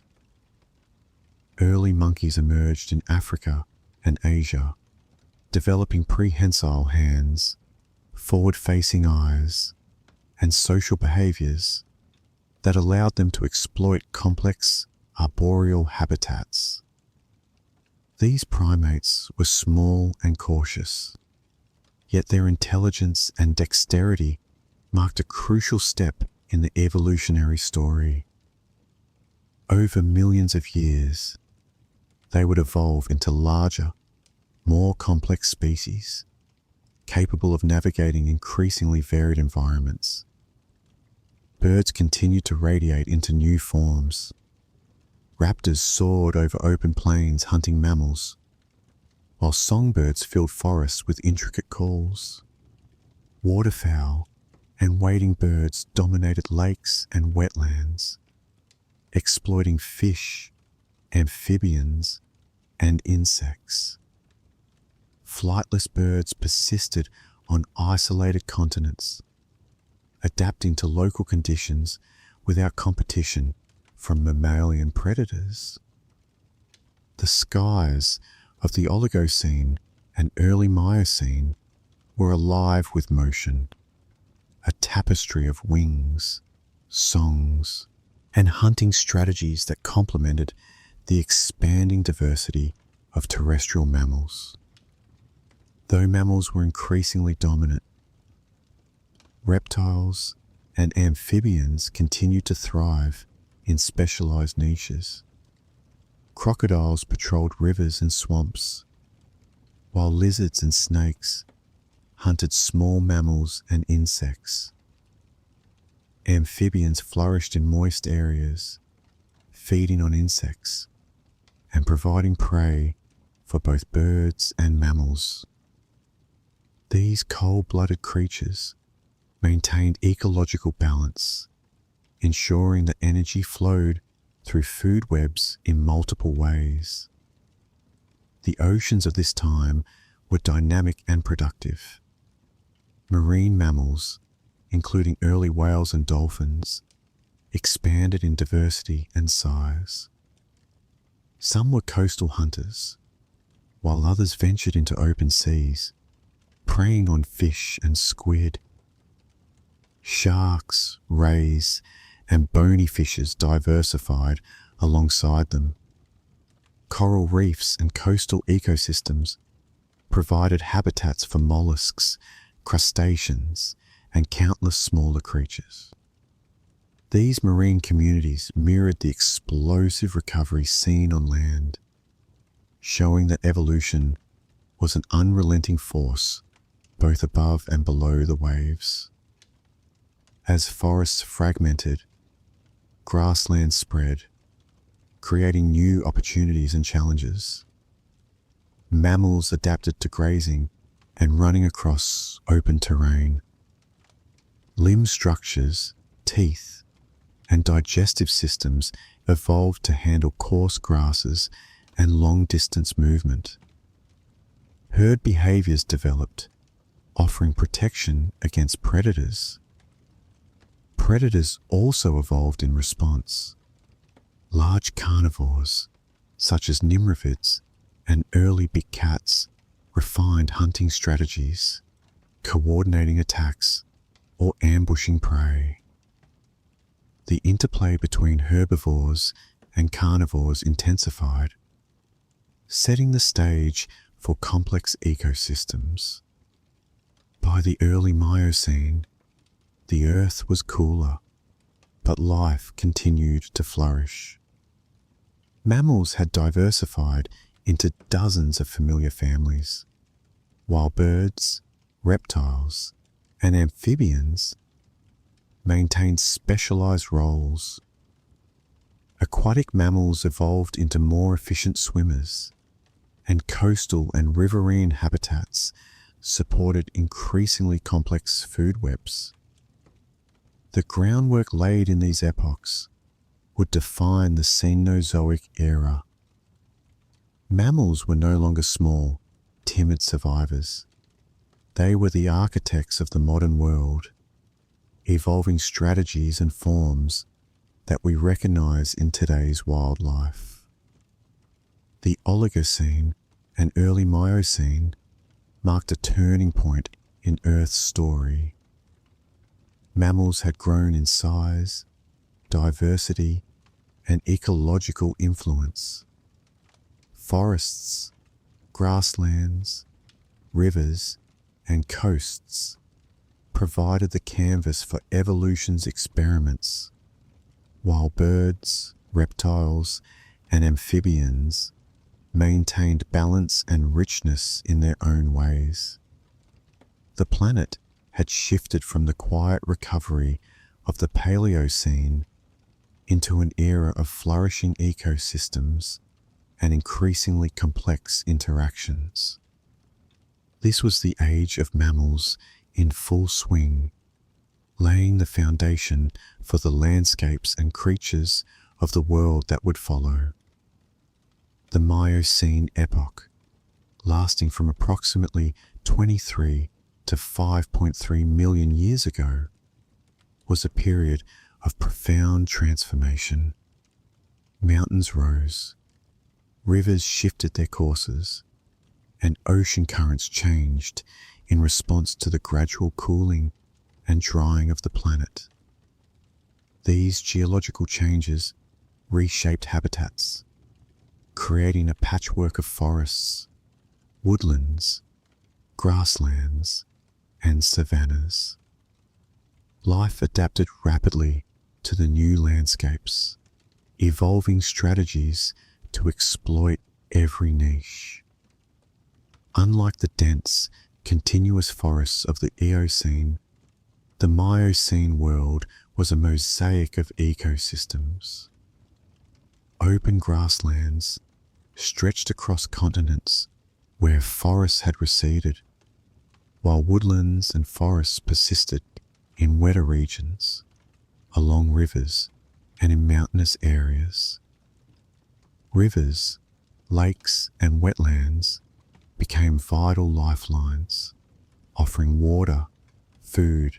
Early monkeys emerged in Africa and Asia, developing prehensile hands, forward-facing eyes, and social behaviors that allowed them to exploit complex arboreal habitats. These primates were small and cautious, yet their intelligence and dexterity marked a crucial step in the evolutionary story. Over millions of years, they would evolve into larger, more complex species, capable of navigating increasingly varied environments. Birds continued to radiate into new forms. Raptors soared over open plains hunting mammals, while songbirds filled forests with intricate calls. Waterfowl and wading birds dominated lakes and wetlands, exploiting fish, amphibians, and insects. Flightless birds persisted on isolated continents, adapting to local conditions without competition from mammalian predators. The skies of the Oligocene and early Miocene were alive with motion, a tapestry of wings, songs, and hunting strategies that complemented the expanding diversity of terrestrial mammals. Though mammals were increasingly dominant, reptiles and amphibians continued to thrive in specialized niches. Crocodiles patrolled rivers and swamps, while lizards and snakes hunted small mammals and insects. Amphibians flourished in moist areas, feeding on insects and providing prey for both birds and mammals. These cold-blooded creatures maintained ecological balance, ensuring that energy flowed through food webs in multiple ways. The oceans of this time were dynamic and productive. Marine mammals, including early whales and dolphins, expanded in diversity and size. Some were coastal hunters, while others ventured into open seas, preying on fish and squid. Sharks, rays, and bony fishes diversified alongside them. Coral reefs and coastal ecosystems provided habitats for mollusks, crustaceans, and countless smaller creatures. These marine communities mirrored the explosive recovery seen on land, showing that evolution was an unrelenting force both above and below the waves. As forests fragmented grasslands spread, creating new opportunities and challenges. Mammals adapted to grazing and running across open terrain. Limb structures, teeth, and digestive systems evolved to handle coarse grasses and long-distance movement. Herd behaviors developed, offering protection against predators. Predators also evolved in response. Large carnivores, such as nimrovids and early big cats, refined hunting strategies, coordinating attacks or ambushing prey. The interplay between herbivores and carnivores intensified, setting the stage for complex ecosystems. By the early Miocene, the Earth was cooler, but life continued to flourish. Mammals had diversified into dozens of familiar families, while birds, reptiles, and amphibians maintained specialized roles. Aquatic mammals evolved into more efficient swimmers, and coastal and riverine habitats supported increasingly complex food webs. The groundwork laid in these epochs would define the Cenozoic era. Mammals were no longer small, timid survivors. They were the architects of the modern world, evolving strategies and forms that we recognize in today's wildlife. The Oligocene and early Miocene marked a turning point in Earth's story. Mammals had grown in size, diversity, and ecological influence. Forests, grasslands, rivers, and coasts provided the canvas for evolution's experiments, while birds, reptiles, and amphibians maintained balance and richness in their own ways. The planet had shifted from the quiet recovery of the Paleocene into an era of flourishing ecosystems and increasingly complex interactions. This was the age of mammals in full swing, laying the foundation for the landscapes and creatures of the world that would follow. The Miocene epoch, lasting from approximately 23 to 5.3 million years ago, was a period of profound transformation. Mountains rose, rivers shifted their courses, and ocean currents changed in response to the gradual cooling and drying of the planet. These geological changes reshaped habitats, creating a patchwork of forests, woodlands, grasslands, and savannas. Life adapted rapidly to the new landscapes, evolving strategies to exploit every niche. Unlike the dense, continuous forests of the Eocene, the Miocene world was a mosaic of ecosystems. Open grasslands stretched across continents where forests had receded, while woodlands and forests persisted in wetter regions, along rivers, and in mountainous areas. Rivers, lakes, and wetlands became vital lifelines, offering water, food,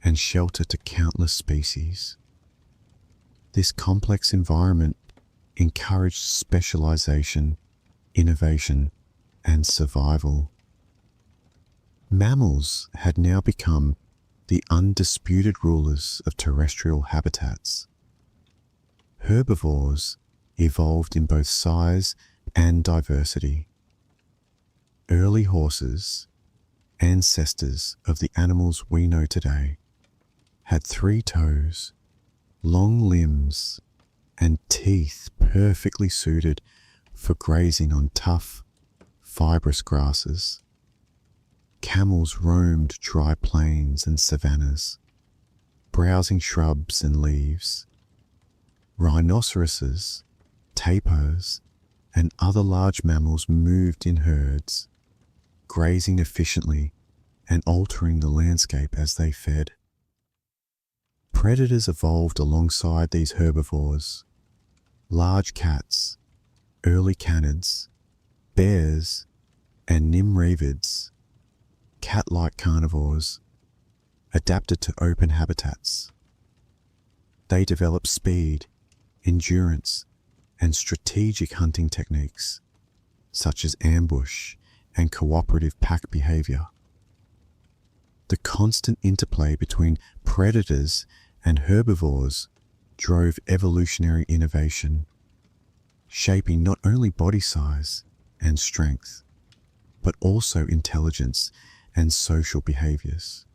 and shelter to countless species. This complex environment encouraged specialization, innovation, and survival. Mammals had now become the undisputed rulers of terrestrial habitats. Herbivores evolved in both size and diversity. Early horses, ancestors of the animals we know today, had 3 toes, long limbs, and teeth perfectly suited for grazing on tough, fibrous grasses. Camels roamed dry plains and savannas, browsing shrubs and leaves. Rhinoceroses, tapirs, and other large mammals moved in herds, grazing efficiently and altering the landscape as they fed. Predators evolved alongside these herbivores. Large cats, early canids, bears, and nimravids, cat-like carnivores, adapted to open habitats. They developed speed, endurance, and strategic hunting techniques, such as ambush and cooperative pack behavior. The constant interplay between predators and herbivores drove evolutionary innovation, shaping not only body size and strength, but also intelligence and social behaviors.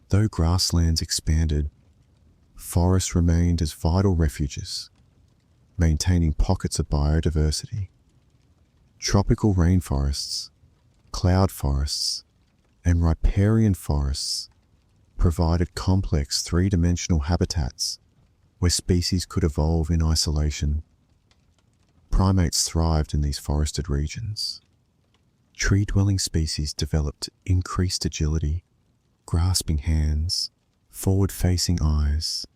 Though grasslands expanded, forests remained as vital refuges, maintaining pockets of biodiversity. Tropical rainforests, cloud forests, and riparian forests provided complex three-dimensional habitats where species could evolve in isolation. Primates thrived in these forested regions. Tree-dwelling species developed increased agility, grasping hands, forward-facing eyes,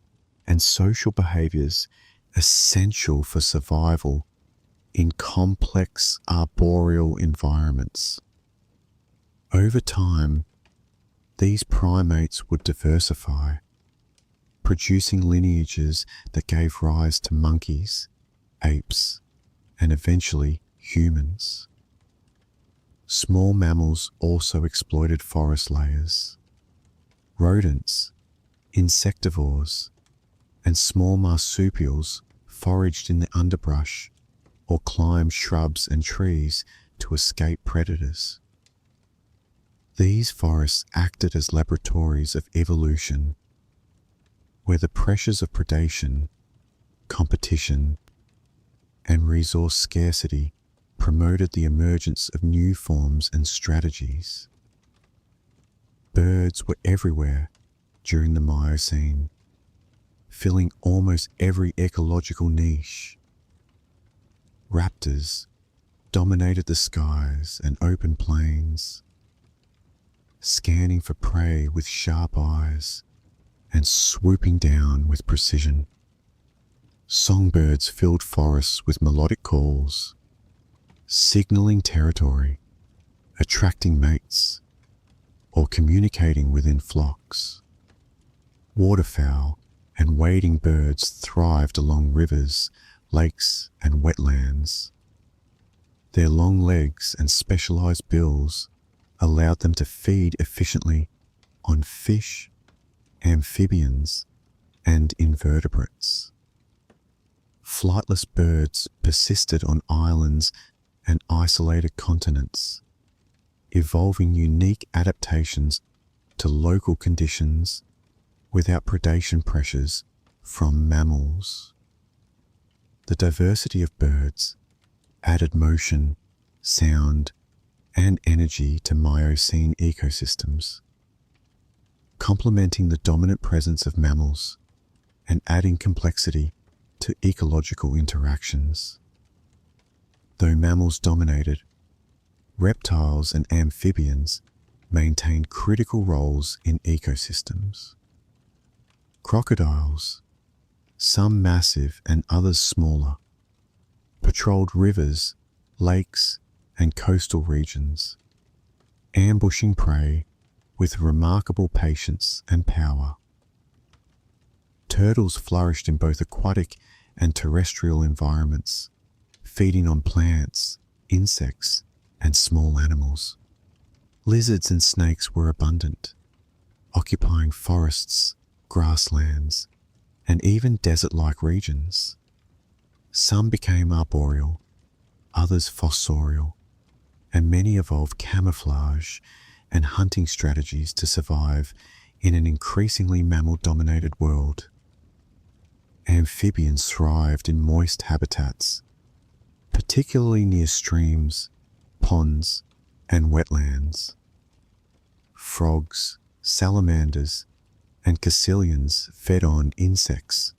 and social behaviors essential for survival in complex arboreal environments. Over time, these primates would diversify, producing lineages that gave rise to monkeys, apes, and eventually humans. Small mammals also exploited forest layers. Rodents, insectivores, and small marsupials foraged in the underbrush or climbed shrubs and trees to escape predators. These forests acted as laboratories of evolution, where the pressures of predation, competition, and resource scarcity promoted the emergence of new forms and strategies. Birds were everywhere during the Miocene, filling almost every ecological niche. Raptors dominated the skies and open plains, scanning for prey with sharp eyes and swooping down with precision. Songbirds filled forests with melodic calls, signaling territory, attracting mates, or communicating within flocks. Waterfowl and wading birds thrived along rivers, lakes, and wetlands. Their long legs and specialized bills allowed them to feed efficiently on fish, amphibians, and invertebrates. Flightless birds persisted on islands and isolated continents, evolving unique adaptations to local conditions without predation pressures from mammals. The diversity of birds added motion, sound, and energy to Miocene ecosystems, complementing the dominant presence of mammals and adding complexity to ecological interactions. Though mammals dominated, reptiles and amphibians maintained critical roles in ecosystems. Crocodiles, some massive and others smaller, patrolled rivers, lakes, and coastal regions, ambushing prey with remarkable patience and power. Turtles flourished in both aquatic and terrestrial environments, feeding on plants, insects, and small animals. Lizards and snakes were abundant, occupying forests, grasslands, and even desert-like regions. Some became arboreal, others fossorial, and many evolved camouflage and hunting strategies to survive in an increasingly mammal-dominated world. Amphibians thrived in moist habitats, particularly near streams, ponds, and wetlands. Frogs, salamanders, and caecilians fed on insects,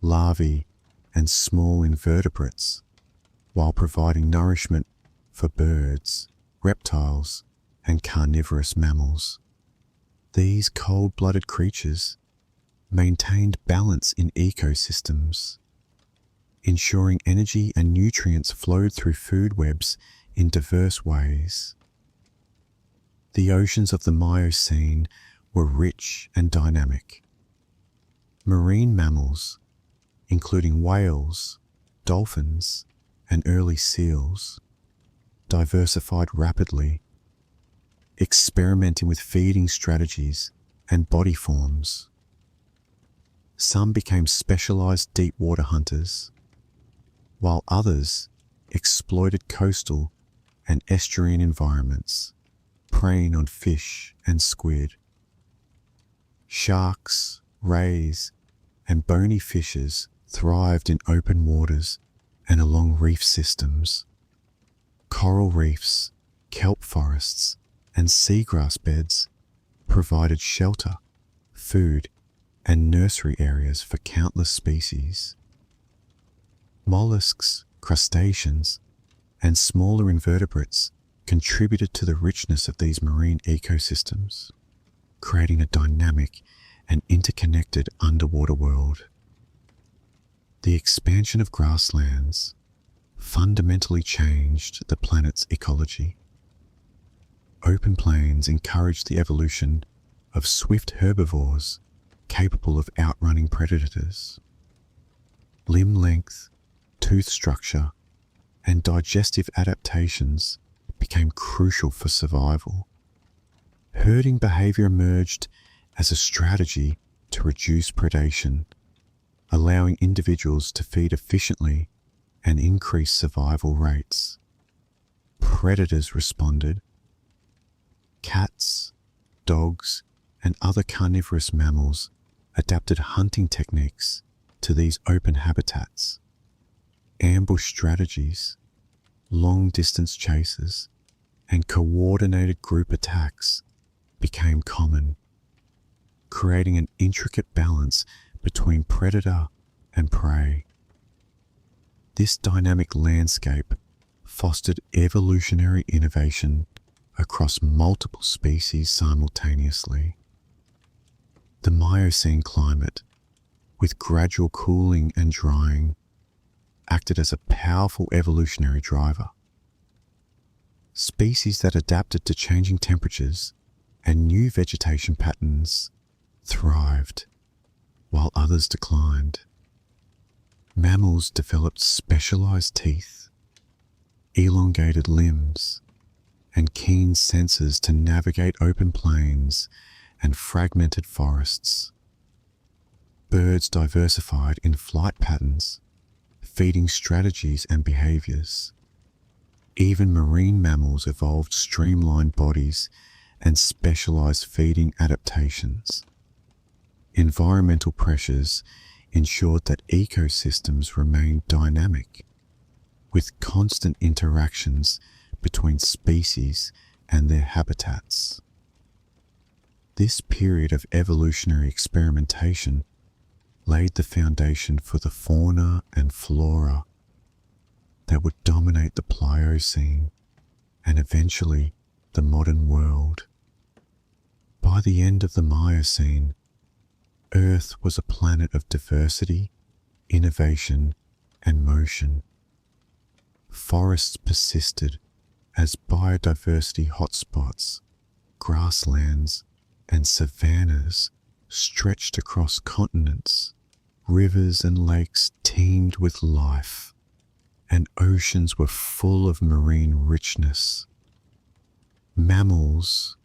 larvae, and small invertebrates, while providing nourishment for birds, reptiles, and carnivorous mammals. These cold-blooded creatures maintained balance in ecosystems, ensuring energy and nutrients flowed through food webs in diverse ways. The oceans of the Miocene were rich and dynamic. Marine mammals, including whales, dolphins, and early seals, diversified rapidly, experimenting with feeding strategies and body forms. Some became specialized deep water hunters, while others exploited coastal and estuarine environments, preying on fish and squid. Sharks, rays, and bony fishes thrived in open waters and along reef systems. Coral reefs, kelp forests, and seagrass beds provided shelter, food, and nursery areas for countless species. Mollusks, crustaceans, and smaller invertebrates contributed to the richness of these marine ecosystems, creating a dynamic and interconnected underwater world. The expansion of grasslands fundamentally changed the planet's ecology. Open plains encouraged the evolution of swift herbivores capable of outrunning predators. Limb length, tooth structure, and digestive adaptations became crucial for survival. Herding behavior emerged as a strategy to reduce predation, allowing individuals to feed efficiently and increase survival rates. Predators responded. Cats, dogs, and other carnivorous mammals adapted hunting techniques to these open habitats. Ambush strategies, long-distance chases, and coordinated group attacks became common, creating an intricate balance between predator and prey. This dynamic landscape fostered evolutionary innovation across multiple species simultaneously. The Miocene climate, with gradual cooling and drying, acted as a powerful evolutionary driver. Species that adapted to changing temperatures and new vegetation patterns thrived, while others declined. Mammals developed specialized teeth, elongated limbs, and keen senses to navigate open plains and fragmented forests. Birds diversified in flight patterns, feeding strategies and behaviors. Even marine mammals evolved streamlined bodies and specialized feeding adaptations. Environmental pressures ensured that ecosystems remained dynamic, with constant interactions between species and their habitats. This period of evolutionary experimentation laid the foundation for the fauna and flora that would dominate the Pliocene and eventually the modern world. By the end of the Miocene, Earth was a planet of diversity, innovation, and motion. Forests persisted as biodiversity hotspots, grasslands, and savannas stretched across continents. Rivers and lakes teemed with life, and oceans were full of marine richness. Mammals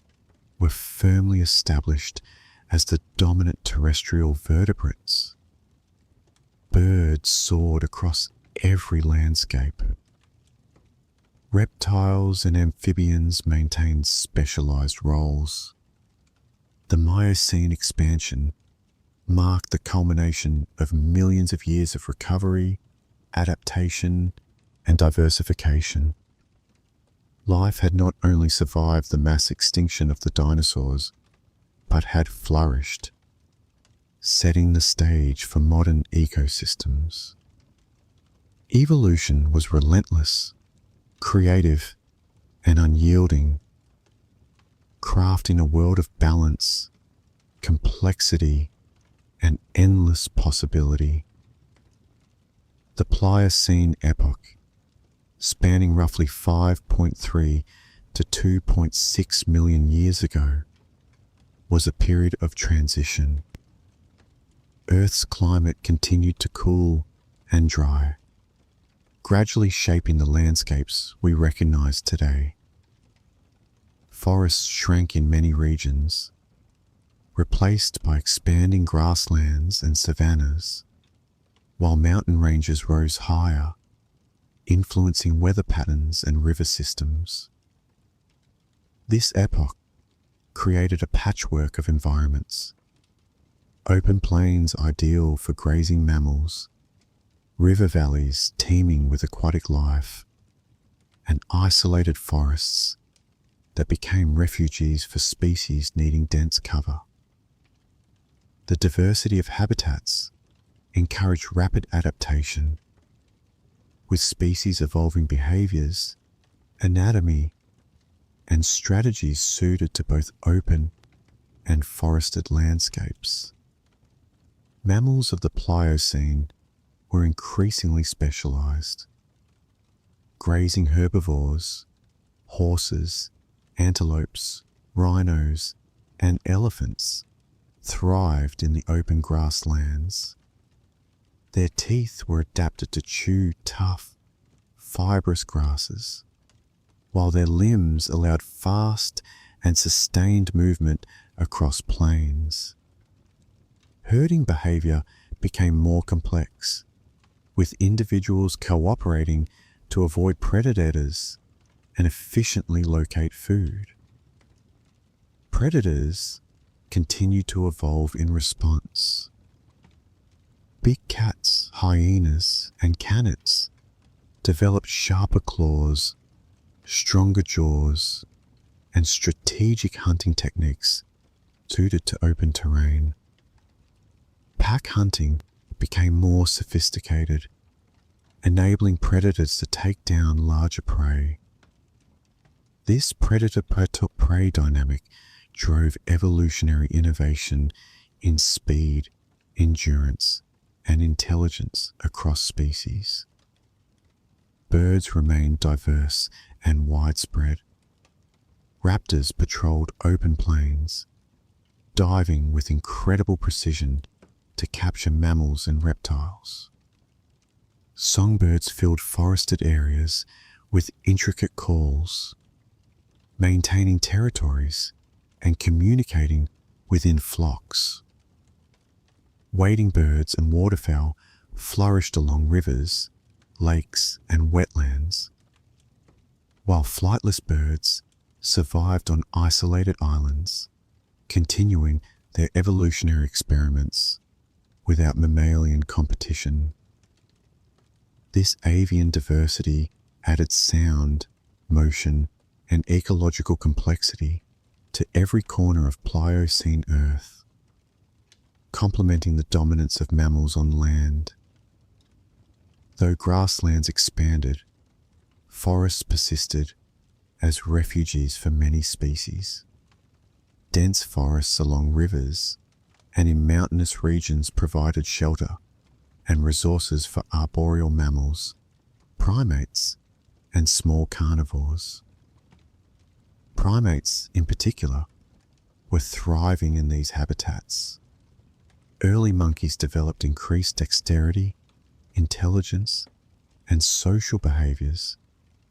were firmly established as the dominant terrestrial vertebrates. Birds soared across every landscape. Reptiles and amphibians maintained specialized roles. The Miocene expansion marked the culmination of millions of years of recovery, adaptation, and diversification. Life had not only survived the mass extinction of the dinosaurs, but had flourished. setting the stage for modern ecosystems. Evolution was relentless, creative, and unyielding, crafting a world of balance, complexity, and endless possibility. The Pliocene epoch, spanning roughly 5.3 to 2.6 million years ago, was a period of transition. Earth's climate continued to cool and dry, gradually shaping the landscapes we recognize today. Forests shrank in many regions, replaced by expanding grasslands and savannas, while mountain ranges rose higher, influencing weather patterns and river systems. This epoch created a patchwork of environments: open plains ideal for grazing mammals, river valleys teeming with aquatic life, and isolated forests that became refuges for species needing dense cover. The diversity of habitats encouraged rapid adaptation, with species evolving behaviors, anatomy, and strategies suited to both open and forested landscapes. Mammals of the Pliocene were increasingly specialized. Grazing herbivores, horses, antelopes, rhinos, and elephants thrived in the open grasslands. Their teeth were adapted to chew tough, fibrous grasses, while their limbs allowed fast and sustained movement across plains. Herding behavior became more complex, with individuals cooperating to avoid predators and efficiently locate food. Predators continued to evolve in response. Big cats, hyenas, and canids developed sharper claws, stronger jaws, and strategic hunting techniques suited to open terrain. Pack hunting became more sophisticated, enabling predators to take down larger prey. This predator-prey dynamic drove evolutionary innovation in speed, endurance, and intelligence across species. Birds remained diverse and widespread. Raptors patrolled open plains, diving with incredible precision to capture mammals and reptiles. Songbirds filled forested areas with intricate calls, maintaining territories and communicating within flocks. Wading birds and waterfowl flourished along rivers, lakes, and wetlands, while flightless birds survived on isolated islands, continuing their evolutionary experiments without mammalian competition. This avian diversity added sound, motion, and ecological complexity to every corner of Pliocene Earth, complementing the dominance of mammals on land. Though grasslands expanded, forests persisted as refuges for many species. Dense forests along rivers and in mountainous regions provided shelter and resources for arboreal mammals, primates, and small carnivores. Primates, in particular, were thriving in these habitats. Early monkeys developed increased dexterity, intelligence, and social behaviors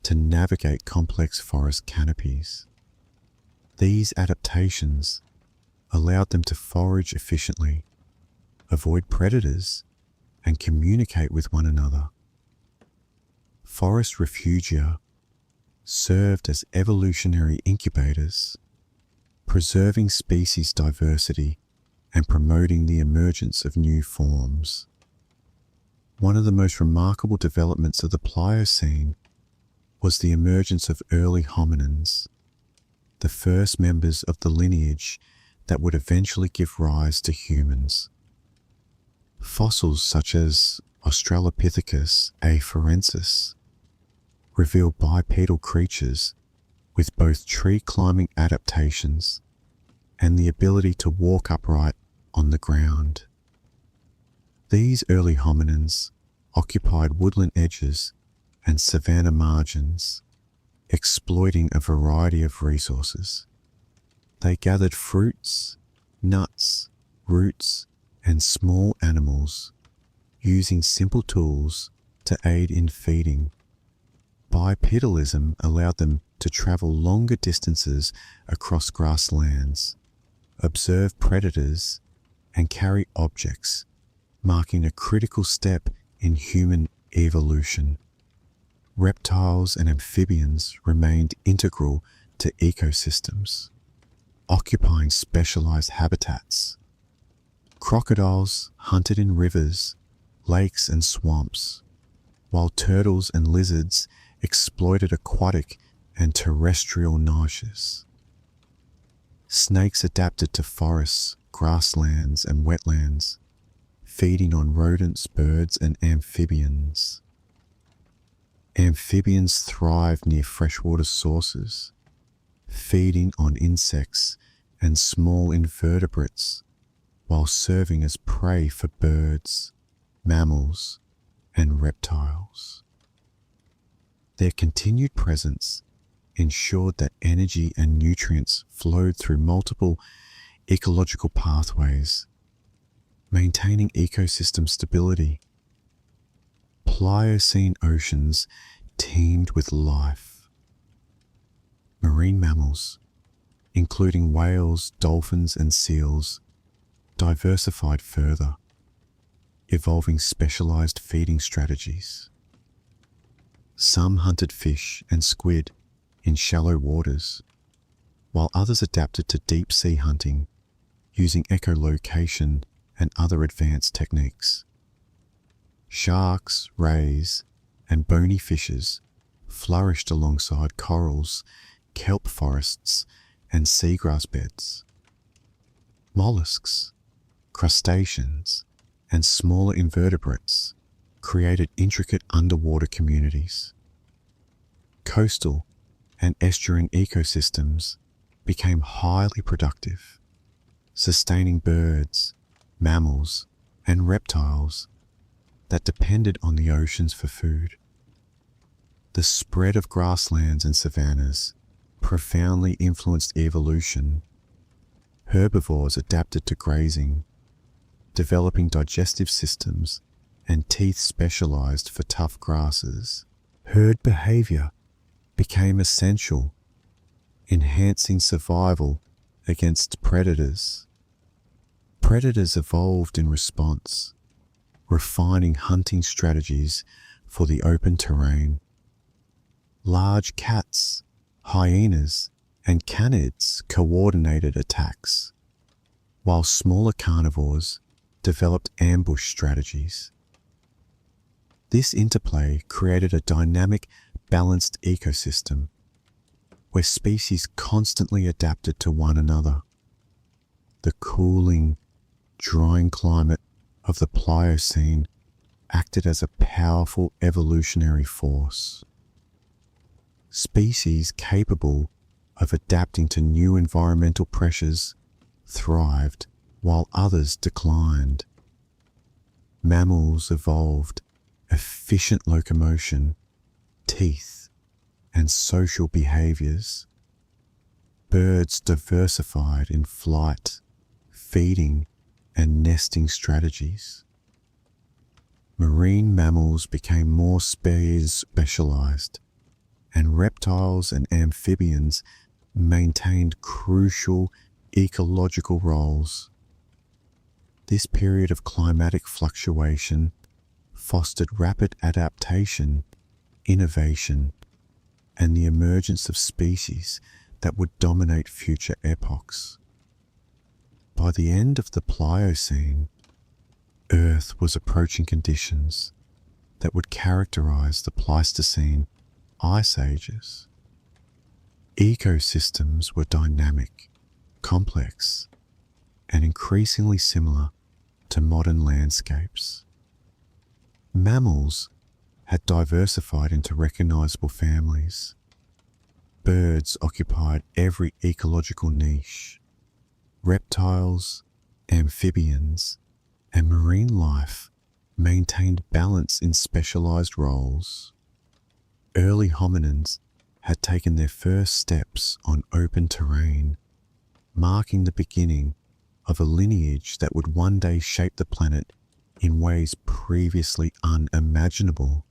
to navigate complex forest canopies. These adaptations allowed them to forage efficiently, avoid predators, and communicate with one another. Forest refugia served as evolutionary incubators, preserving species diversity and promoting the emergence of new forms. One of the most remarkable developments of the Pliocene was the emergence of early hominins, the first members of the lineage that would eventually give rise to humans. Fossils such as Australopithecus afarensis reveal bipedal creatures with both tree climbing adaptations and the ability to walk upright on the ground. These early hominins occupied woodland edges and savanna margins, exploiting a variety of resources. They gathered fruits, nuts, roots, and small animals, using simple tools to aid in feeding. Bipedalism allowed them to travel longer distances across grasslands, observe predators, and carry objects, marking a critical step in human evolution. Reptiles and amphibians remained integral to ecosystems, occupying specialized habitats. Crocodiles hunted in rivers, lakes, and swamps, while turtles and lizards exploited aquatic and terrestrial niches. Snakes adapted to forests, grasslands, and wetlands, feeding on rodents, birds, and amphibians. Amphibians thrived near freshwater sources, feeding on insects and small invertebrates, while serving as prey for birds, mammals, and reptiles. Their continued presence ensured that energy and nutrients flowed through multiple ecological pathways, maintaining ecosystem stability. Pliocene oceans teemed with life. Marine mammals, including whales, dolphins, and seals, diversified further, evolving specialized feeding strategies. Some hunted fish and squid in shallow waters, while others adapted to deep-sea hunting using echolocation and other advanced techniques. Sharks, rays, and bony fishes flourished alongside corals, kelp forests, and seagrass beds. Mollusks, crustaceans, and smaller invertebrates created intricate underwater communities. Coastal and estuarine ecosystems became highly productive, sustaining birds, mammals, and reptiles that depended on the oceans for food. The spread of grasslands and savannas profoundly influenced evolution. Herbivores adapted to grazing, developing digestive systems and teeth specialized for tough grasses. Herd behavior became essential, enhancing survival against predators. Predators evolved in response, refining hunting strategies for the open terrain. Large cats, hyenas, and canids coordinated attacks, while smaller carnivores developed ambush strategies. This interplay created a dynamic, balanced ecosystem where species constantly adapted to one another. The cooling, drying climate of the Pliocene acted as a powerful evolutionary force. Species capable of adapting to new environmental pressures thrived, while others declined. Mammals evolved efficient locomotion, teeth, and social behaviors. Birds diversified in flight, feeding, and nesting strategies. Marine mammals became more specialized, and reptiles and amphibians maintained crucial ecological roles. This period of climatic fluctuation fostered rapid adaptation, innovation, and the emergence of species that would dominate future epochs. By the end of the Pliocene, Earth was approaching conditions that would characterize the Pleistocene ice ages. Ecosystems were dynamic, complex, and increasingly similar to modern landscapes. Mammals had diversified into recognizable families. Birds occupied every ecological niche. Reptiles, amphibians, and marine life maintained balance in specialized roles. Early hominins had taken their first steps on open terrain, marking the beginning of a lineage that would one day shape the planet in ways previously unimaginable.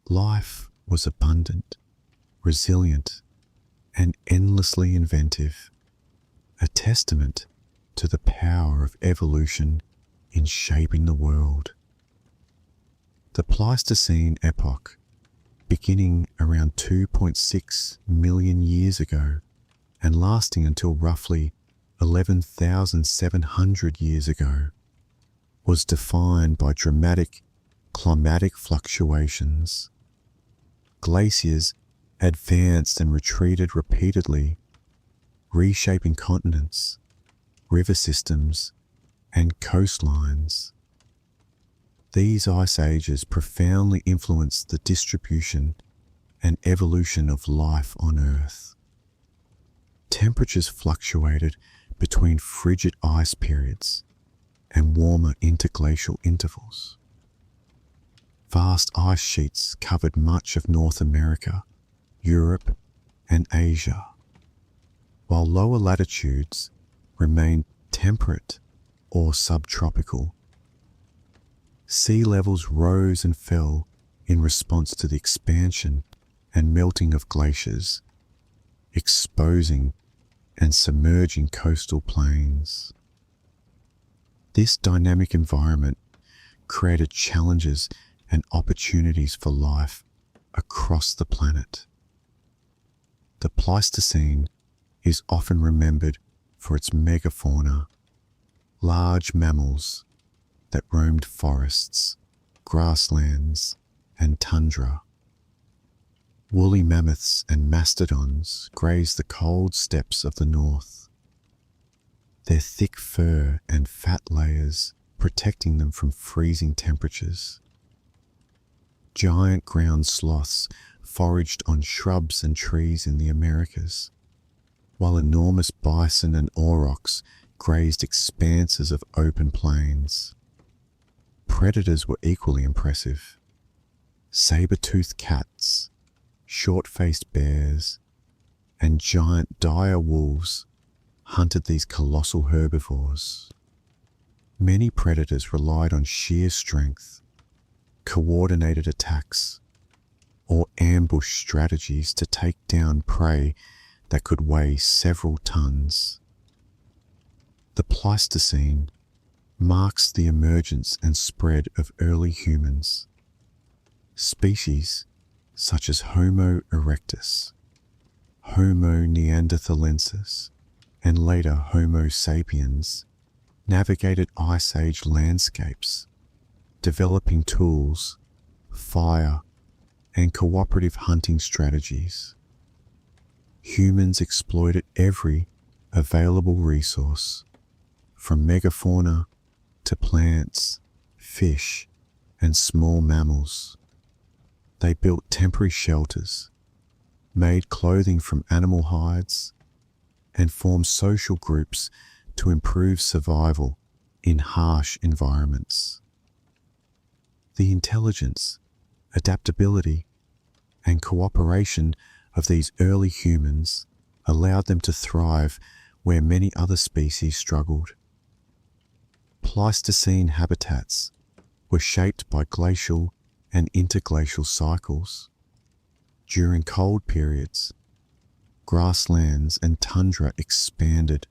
Life was abundant, resilient, and endlessly inventive, a testament to the power of evolution in shaping the world. The Pleistocene epoch, beginning around 2.6 million years ago and lasting until roughly 11,700 years ago, was defined by dramatic climatic fluctuations. Glaciers advanced and retreated repeatedly, reshaping continents, river systems, and coastlines. These ice ages profoundly influenced the distribution and evolution of life on Earth. Temperatures fluctuated between frigid ice periods and warmer interglacial intervals. Vast ice sheets covered much of North America, Europe, and Asia, while lower latitudes remained temperate or subtropical. Sea levels rose and fell in response to the expansion and melting of glaciers, exposing and submerging coastal plains. This dynamic environment created challenges and opportunities for life across the planet. The Pleistocene is often remembered for its megafauna, large mammals that roamed forests, grasslands, and tundra. Woolly mammoths and mastodons grazed the cold steppes of the north, their thick fur and fat layers protecting them from freezing temperatures. Giant ground sloths foraged on shrubs and trees in the Americas, while enormous bison and aurochs grazed expanses of open plains. Predators were equally impressive. Saber-toothed cats, short-faced bears, and giant dire wolves hunted these colossal herbivores. Many predators relied on sheer strength, coordinated attacks, or ambush strategies to take down prey that could weigh several tons. The Pleistocene marks the emergence and spread of early humans. Species such as Homo erectus, Homo neanderthalensis, and later Homo sapiens navigated Ice Age landscapes, developing tools, fire, and cooperative hunting strategies. Humans exploited every available resource, from megafauna to plants, fish, and small mammals. They built temporary shelters, made clothing from animal hides, and formed social groups to improve survival in harsh environments. The intelligence, adaptability, and cooperation of these early humans allowed them to thrive where many other species struggled. Pleistocene habitats were shaped by glacial and interglacial cycles. During cold periods, grasslands and tundra expanded,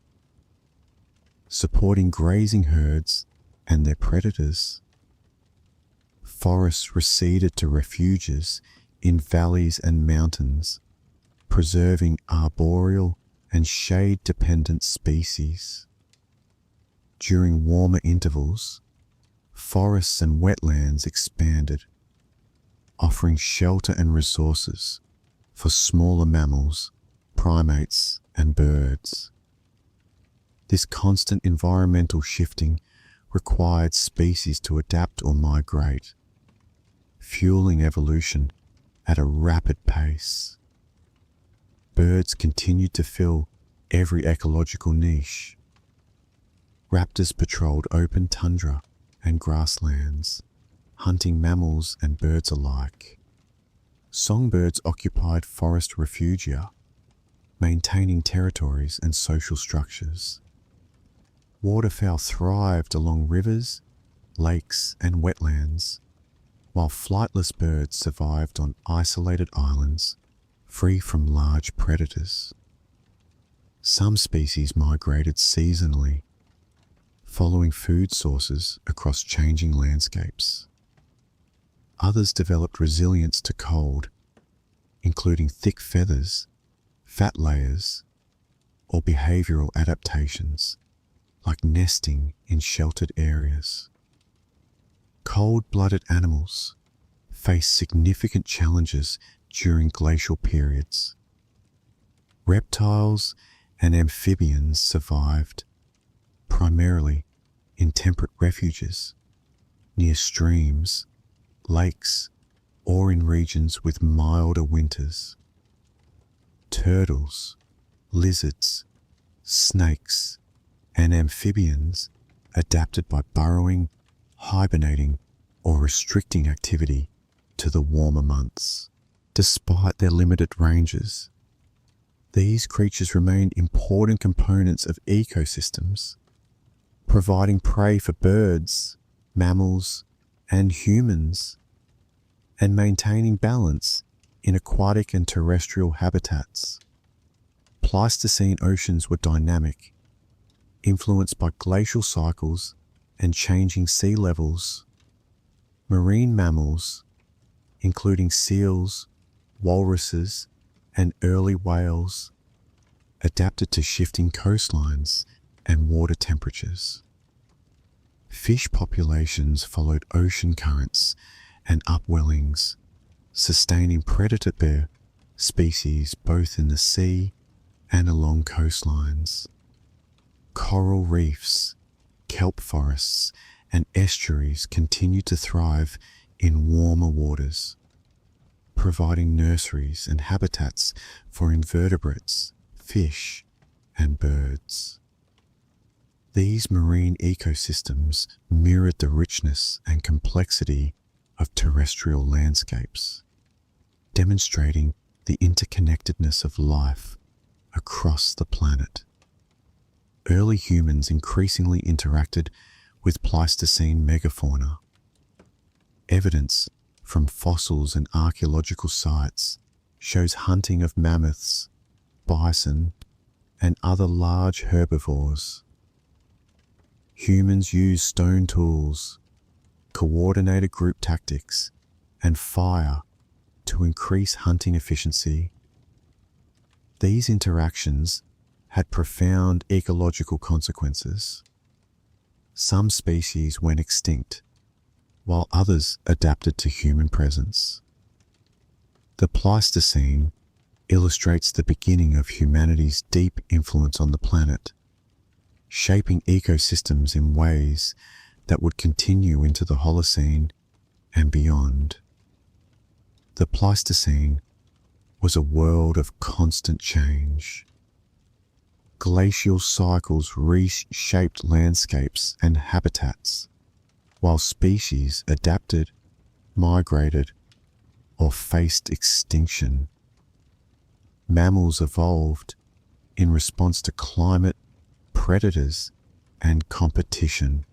supporting grazing herds and their predators. Forests receded to refuges in valleys and mountains, preserving arboreal and shade-dependent species. During warmer intervals, forests and wetlands expanded, offering shelter and resources for smaller mammals, primates, and birds. This constant environmental shifting required species to adapt or migrate, fueling evolution at a rapid pace. Birds continued to fill every ecological niche. Raptors patrolled open tundra and grasslands, hunting mammals and birds alike. Songbirds occupied forest refugia, maintaining territories and social structures. Waterfowl thrived along rivers, lakes, and wetlands, while flightless birds survived on isolated islands, free from large predators. Some species migrated seasonally, following food sources across changing landscapes. Others developed resilience to cold, including thick feathers, fat layers, or behavioral adaptations, like nesting in sheltered areas. Cold-blooded animals face significant challenges during glacial periods. Reptiles and amphibians survived, primarily in temperate refuges, near streams, lakes, or in regions with milder winters. Turtles, lizards, snakes, and amphibians adapted by burrowing, hibernating, or restricting activity to the warmer months. Despite their limited ranges, these creatures remained important components of ecosystems, providing prey for birds, mammals, and humans, and maintaining balance in aquatic and terrestrial habitats. Pleistocene oceans were dynamic, influenced by glacial cycles and changing sea levels. Marine mammals, including seals, walruses, and early whales, adapted to shifting coastlines and water temperatures. Fish populations followed ocean currents and upwellings, sustaining predator species both in the sea and along coastlines. Coral reefs, kelp forests, and estuaries continued to thrive in warmer waters, providing nurseries and habitats for invertebrates, fish, and birds. These marine ecosystems mirrored the richness and complexity of terrestrial landscapes, demonstrating the interconnectedness of life across the planet. Early humans increasingly interacted with Pleistocene megafauna. Evidence from fossils and archaeological sites shows hunting of mammoths, bison, and other large herbivores. Humans used stone tools, coordinated group tactics, and fire to increase hunting efficiency. These interactions had profound ecological consequences. Some species went extinct, while others adapted to human presence. The Pleistocene illustrates the beginning of humanity's deep influence on the planet, shaping ecosystems in ways that would continue into the Holocene and beyond. The Pleistocene was a world of constant change. Glacial cycles reshaped landscapes and habitats, while species adapted, migrated, or faced extinction. Mammals evolved in response to climate, predators, and competition.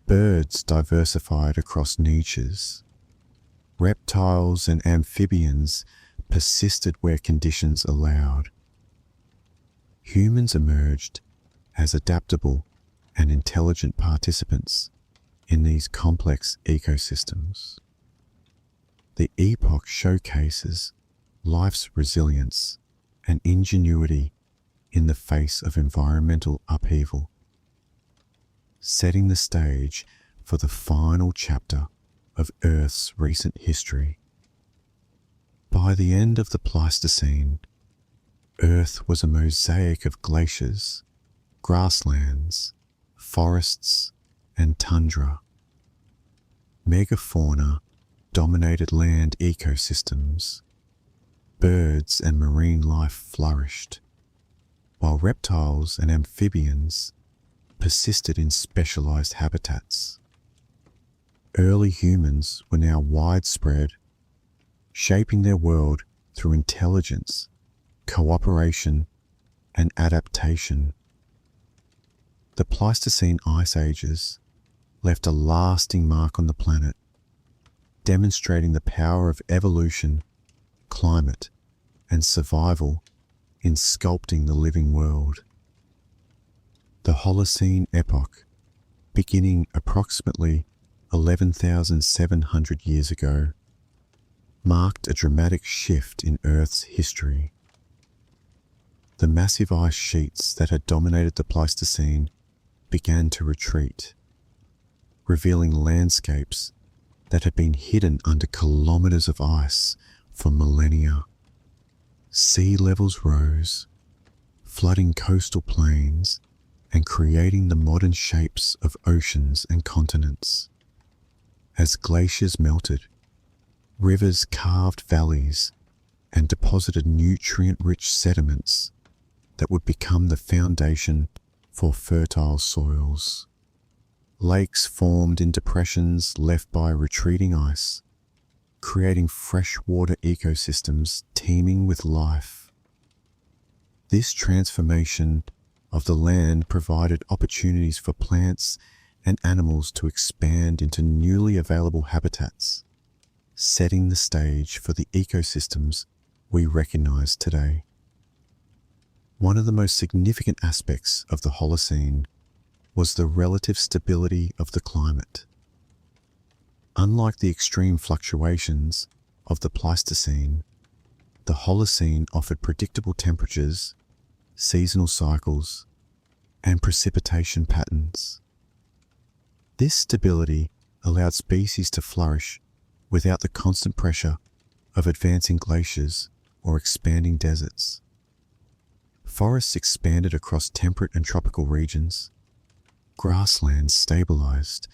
Birds diversified across niches. Reptiles and amphibians persisted where conditions allowed. Humans emerged as adaptable and intelligent participants in these complex ecosystems. The epoch showcases life's resilience and ingenuity in the face of environmental upheaval, setting the stage for the final chapter of Earth's recent history. By the end of the Pleistocene, Earth was a mosaic of glaciers, grasslands, forests, and tundra. Megafauna dominated land ecosystems. Birds and marine life flourished, while reptiles and amphibians persisted in specialized habitats. Early humans were now widespread, shaping their world through intelligence, cooperation, and adaptation. The Pleistocene ice ages left a lasting mark on the planet, demonstrating the power of evolution, climate, and survival in sculpting the living world. The Holocene epoch, beginning approximately 11,700 years ago, marked a dramatic shift in Earth's history. The massive ice sheets that had dominated the Pleistocene began to retreat, revealing landscapes that had been hidden under kilometers of ice for millennia. Sea levels rose, flooding coastal plains and creating the modern shapes of oceans and continents. As glaciers melted, rivers carved valleys and deposited nutrient-rich sediments that would become the foundation for fertile soils. Lakes formed in depressions left by retreating ice, creating freshwater ecosystems teeming with life. This transformation of the land provided opportunities for plants and animals to expand into newly available habitats, setting the stage for the ecosystems we recognize today. One of the most significant aspects of the Holocene was the relative stability of the climate. Unlike the extreme fluctuations of the Pleistocene, the Holocene offered predictable temperatures, seasonal cycles, and precipitation patterns. This stability allowed species to flourish without the constant pressure of advancing glaciers or expanding deserts. Forests expanded across temperate and tropical regions. Grasslands stabilized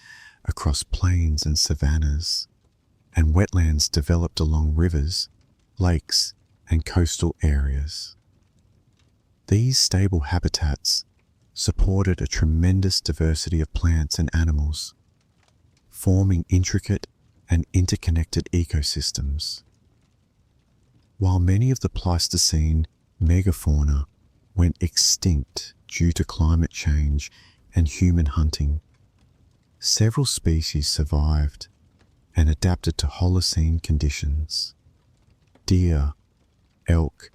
across plains and savannas, and wetlands developed along rivers, lakes, and coastal areas. These stable habitats supported a tremendous diversity of plants and animals, forming intricate and interconnected ecosystems. While many of the Pleistocene megafauna went extinct due to climate change and human hunting, several species survived and adapted to Holocene conditions. Deer, elk,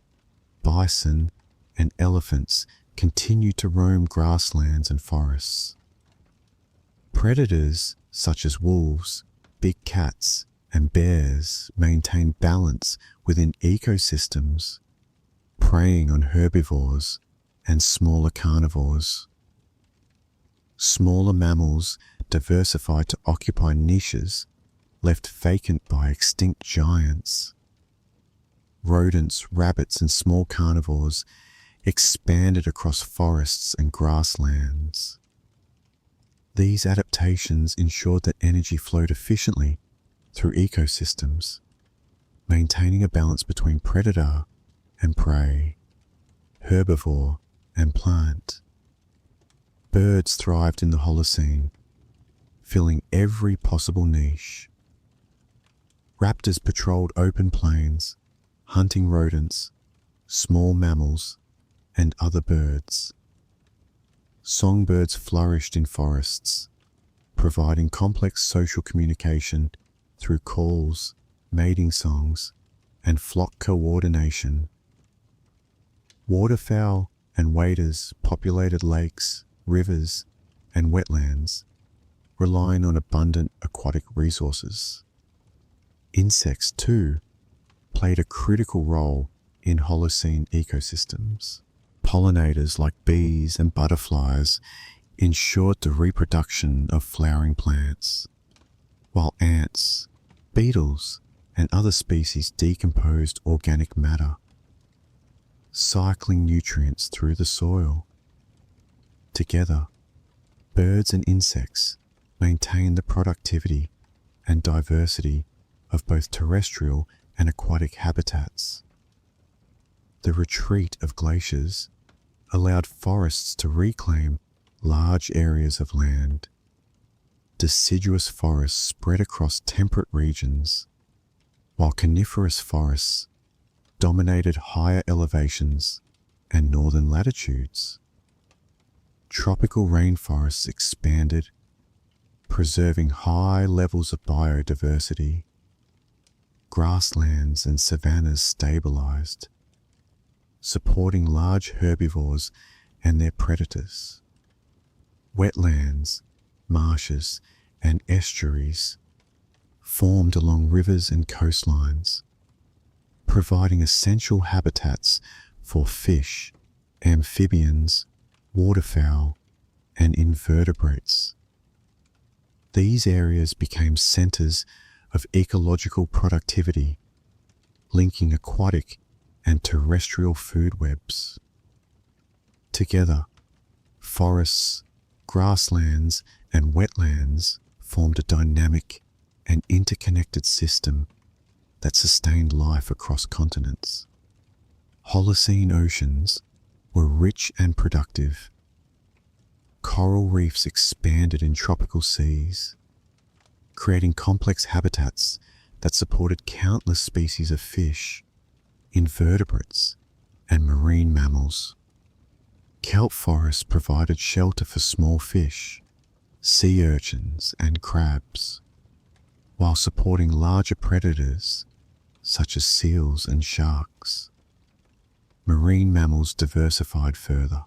bison, and elephants continued to roam grasslands and forests. Predators such as wolves, big cats, and bears maintained balance within ecosystems, preying on herbivores and smaller carnivores. Smaller mammals diversified to occupy niches left vacant by extinct giants. Rodents, rabbits, and small carnivores expanded across forests and grasslands. These adaptations ensured that energy flowed efficiently through ecosystems, maintaining a balance between predator and prey, herbivore and plant. Birds thrived in the Holocene, filling every possible niche. Raptors patrolled open plains, hunting rodents, small mammals, and other birds. Songbirds flourished in forests, providing complex social communication through calls, mating songs, and flock coordination. Waterfowl and waders populated lakes, rivers, and wetlands, relying on abundant aquatic resources. Insects, too, played a critical role in Holocene ecosystems. Pollinators like bees and butterflies ensured the reproduction of flowering plants, while ants, beetles, and other species decomposed organic matter, cycling nutrients through the soil. Together, birds and insects maintained the productivity and diversity of both terrestrial and aquatic habitats. The retreat of glaciers allowed forests to reclaim large areas of land. Deciduous forests spread across temperate regions, while coniferous forests dominated higher elevations and northern latitudes. Tropical rainforests expanded, preserving high levels of biodiversity. Grasslands and savannas stabilized, supporting large herbivores and their predators. Wetlands, marshes, and estuaries formed along rivers and coastlines, providing essential habitats for fish, amphibians, waterfowl, and invertebrates. These areas became centers of ecological productivity, linking aquatic and terrestrial food webs. Together, forests, grasslands, and wetlands formed a dynamic and interconnected system that sustained life across continents. Holocene oceans were rich and productive. Coral reefs expanded in tropical seas, creating complex habitats that supported countless species of fish, invertebrates, and marine mammals. Kelp forests provided shelter for small fish, sea urchins, and crabs, while supporting larger predators such as seals and sharks. Marine mammals diversified further.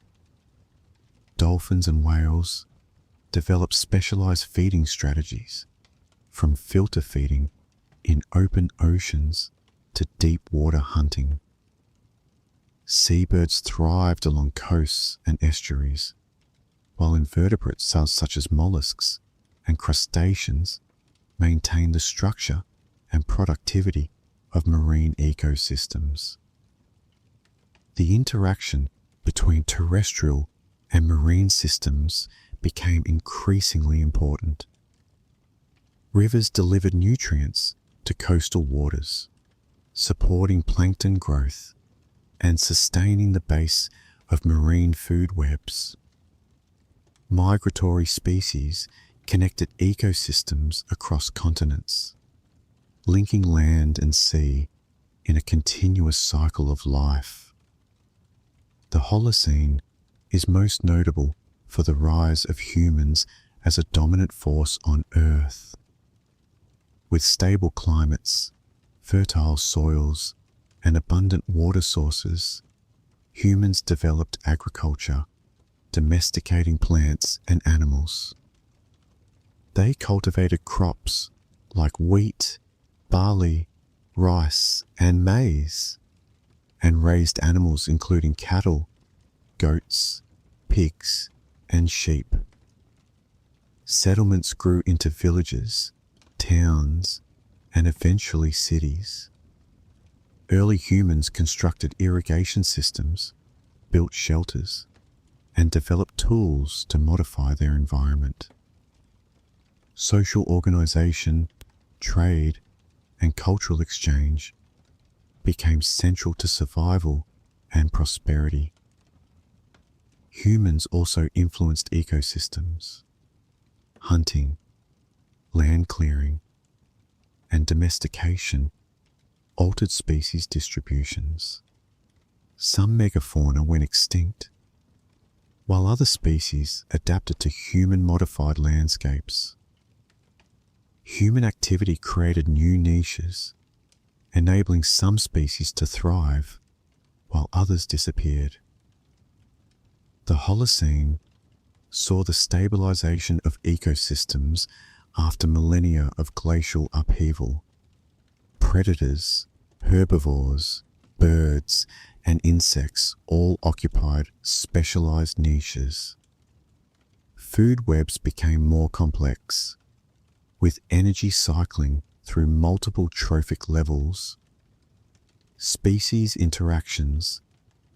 Dolphins and whales developed specialized feeding strategies, from filter feeding in open oceans to deep water hunting. Seabirds thrived along coasts and estuaries, while invertebrates such as mollusks and crustaceans maintained the structure and productivity of marine ecosystems. The interaction between terrestrial and marine systems became increasingly important. Rivers delivered nutrients to coastal waters, supporting plankton growth and sustaining the base of marine food webs. Migratory species connected ecosystems across continents, linking land and sea in a continuous cycle of life. The Holocene is most notable for the rise of humans as a dominant force on Earth. With stable climates, fertile soils, and abundant water sources, humans developed agriculture, domesticating plants and animals. They cultivated crops like wheat, barley, rice, and maize, and raised animals including cattle, goats, pigs, and sheep. Settlements grew into villages, towns, and eventually cities. Early humans constructed irrigation systems, built shelters, and developed tools to modify their environment. Social organization, trade, and cultural exchange became central to survival and prosperity. Humans also influenced ecosystems. Hunting, land clearing, and domestication altered species distributions. Some megafauna went extinct, while other species adapted to human-modified landscapes. Human activity created new niches, enabling some species to thrive, while others disappeared. The Holocene saw the stabilization of ecosystems after millennia of glacial upheaval. Predators, herbivores, birds, and insects all occupied specialized niches. Food webs became more complex, with energy cycling through multiple trophic levels. Species interactions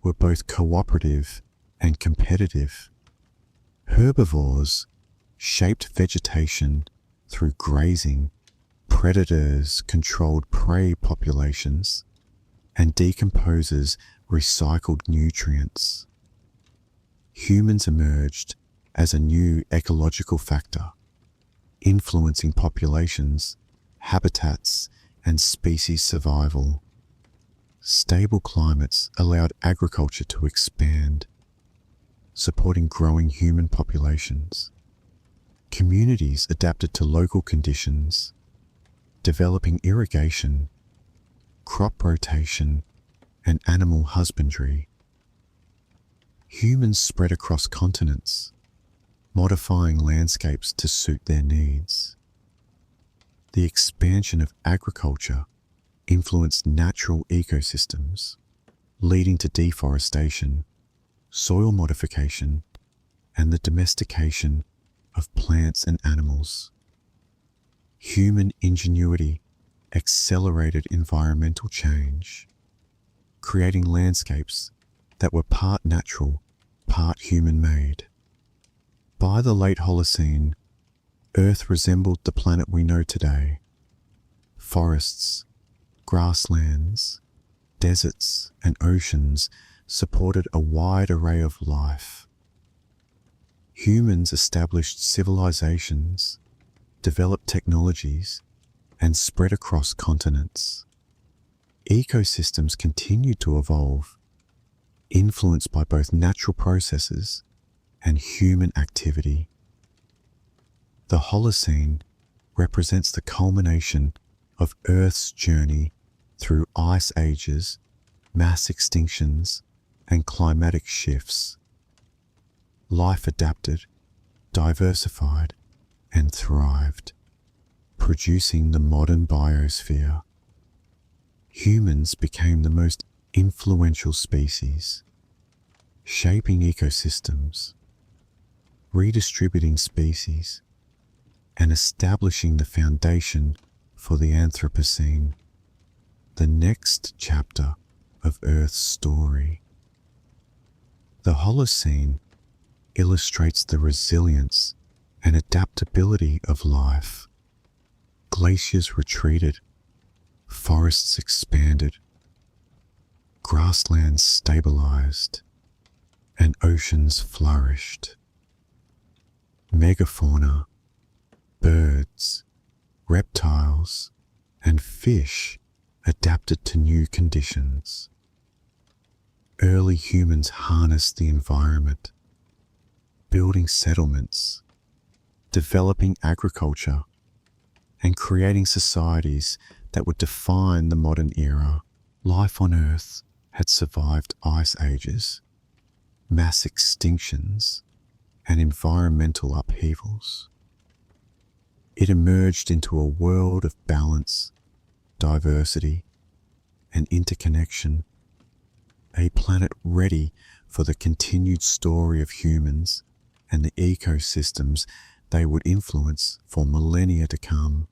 were both cooperative and competitive. Herbivores shaped vegetation through grazing, predators controlled prey populations, and decomposes recycled nutrients. Humans emerged as a new ecological factor, influencing populations, habitats, and species survival. Stable climates allowed agriculture to expand, supporting growing human populations. Communities adapted to local conditions, developing irrigation, crop rotation, and animal husbandry. Humans spread across continents, modifying landscapes to suit their needs. The expansion of agriculture influenced natural ecosystems, leading to deforestation, soil modification, and the domestication of plants and animals. Human ingenuity accelerated environmental change, creating landscapes that were part natural, part human-made. By the late Holocene, Earth resembled the planet we know today. Forests, grasslands, deserts, and oceans supported a wide array of life. Humans established civilizations, developed technologies, and spread across continents. Ecosystems continued to evolve, influenced by both natural processes and human activity. The Holocene represents the culmination of Earth's journey through ice ages, mass extinctions, and climatic shifts. Life adapted, diversified, and thrived, producing the modern biosphere. Humans became the most influential species, shaping ecosystems, redistributing species, and establishing the foundation for the Anthropocene, the next chapter of Earth's story. The Holocene illustrates the resilience and adaptability of life. Glaciers retreated, forests expanded, grasslands stabilized, and oceans flourished. Megafauna, birds, reptiles, and fish adapted to new conditions. Early humans harnessed the environment, building settlements, developing agriculture, and creating societies that would define the modern era. Life on Earth had survived ice ages, mass extinctions, and environmental upheavals. It emerged into a world of balance, diversity, and interconnection, a planet ready for the continued story of humans and the ecosystems they would influence for millennia to come.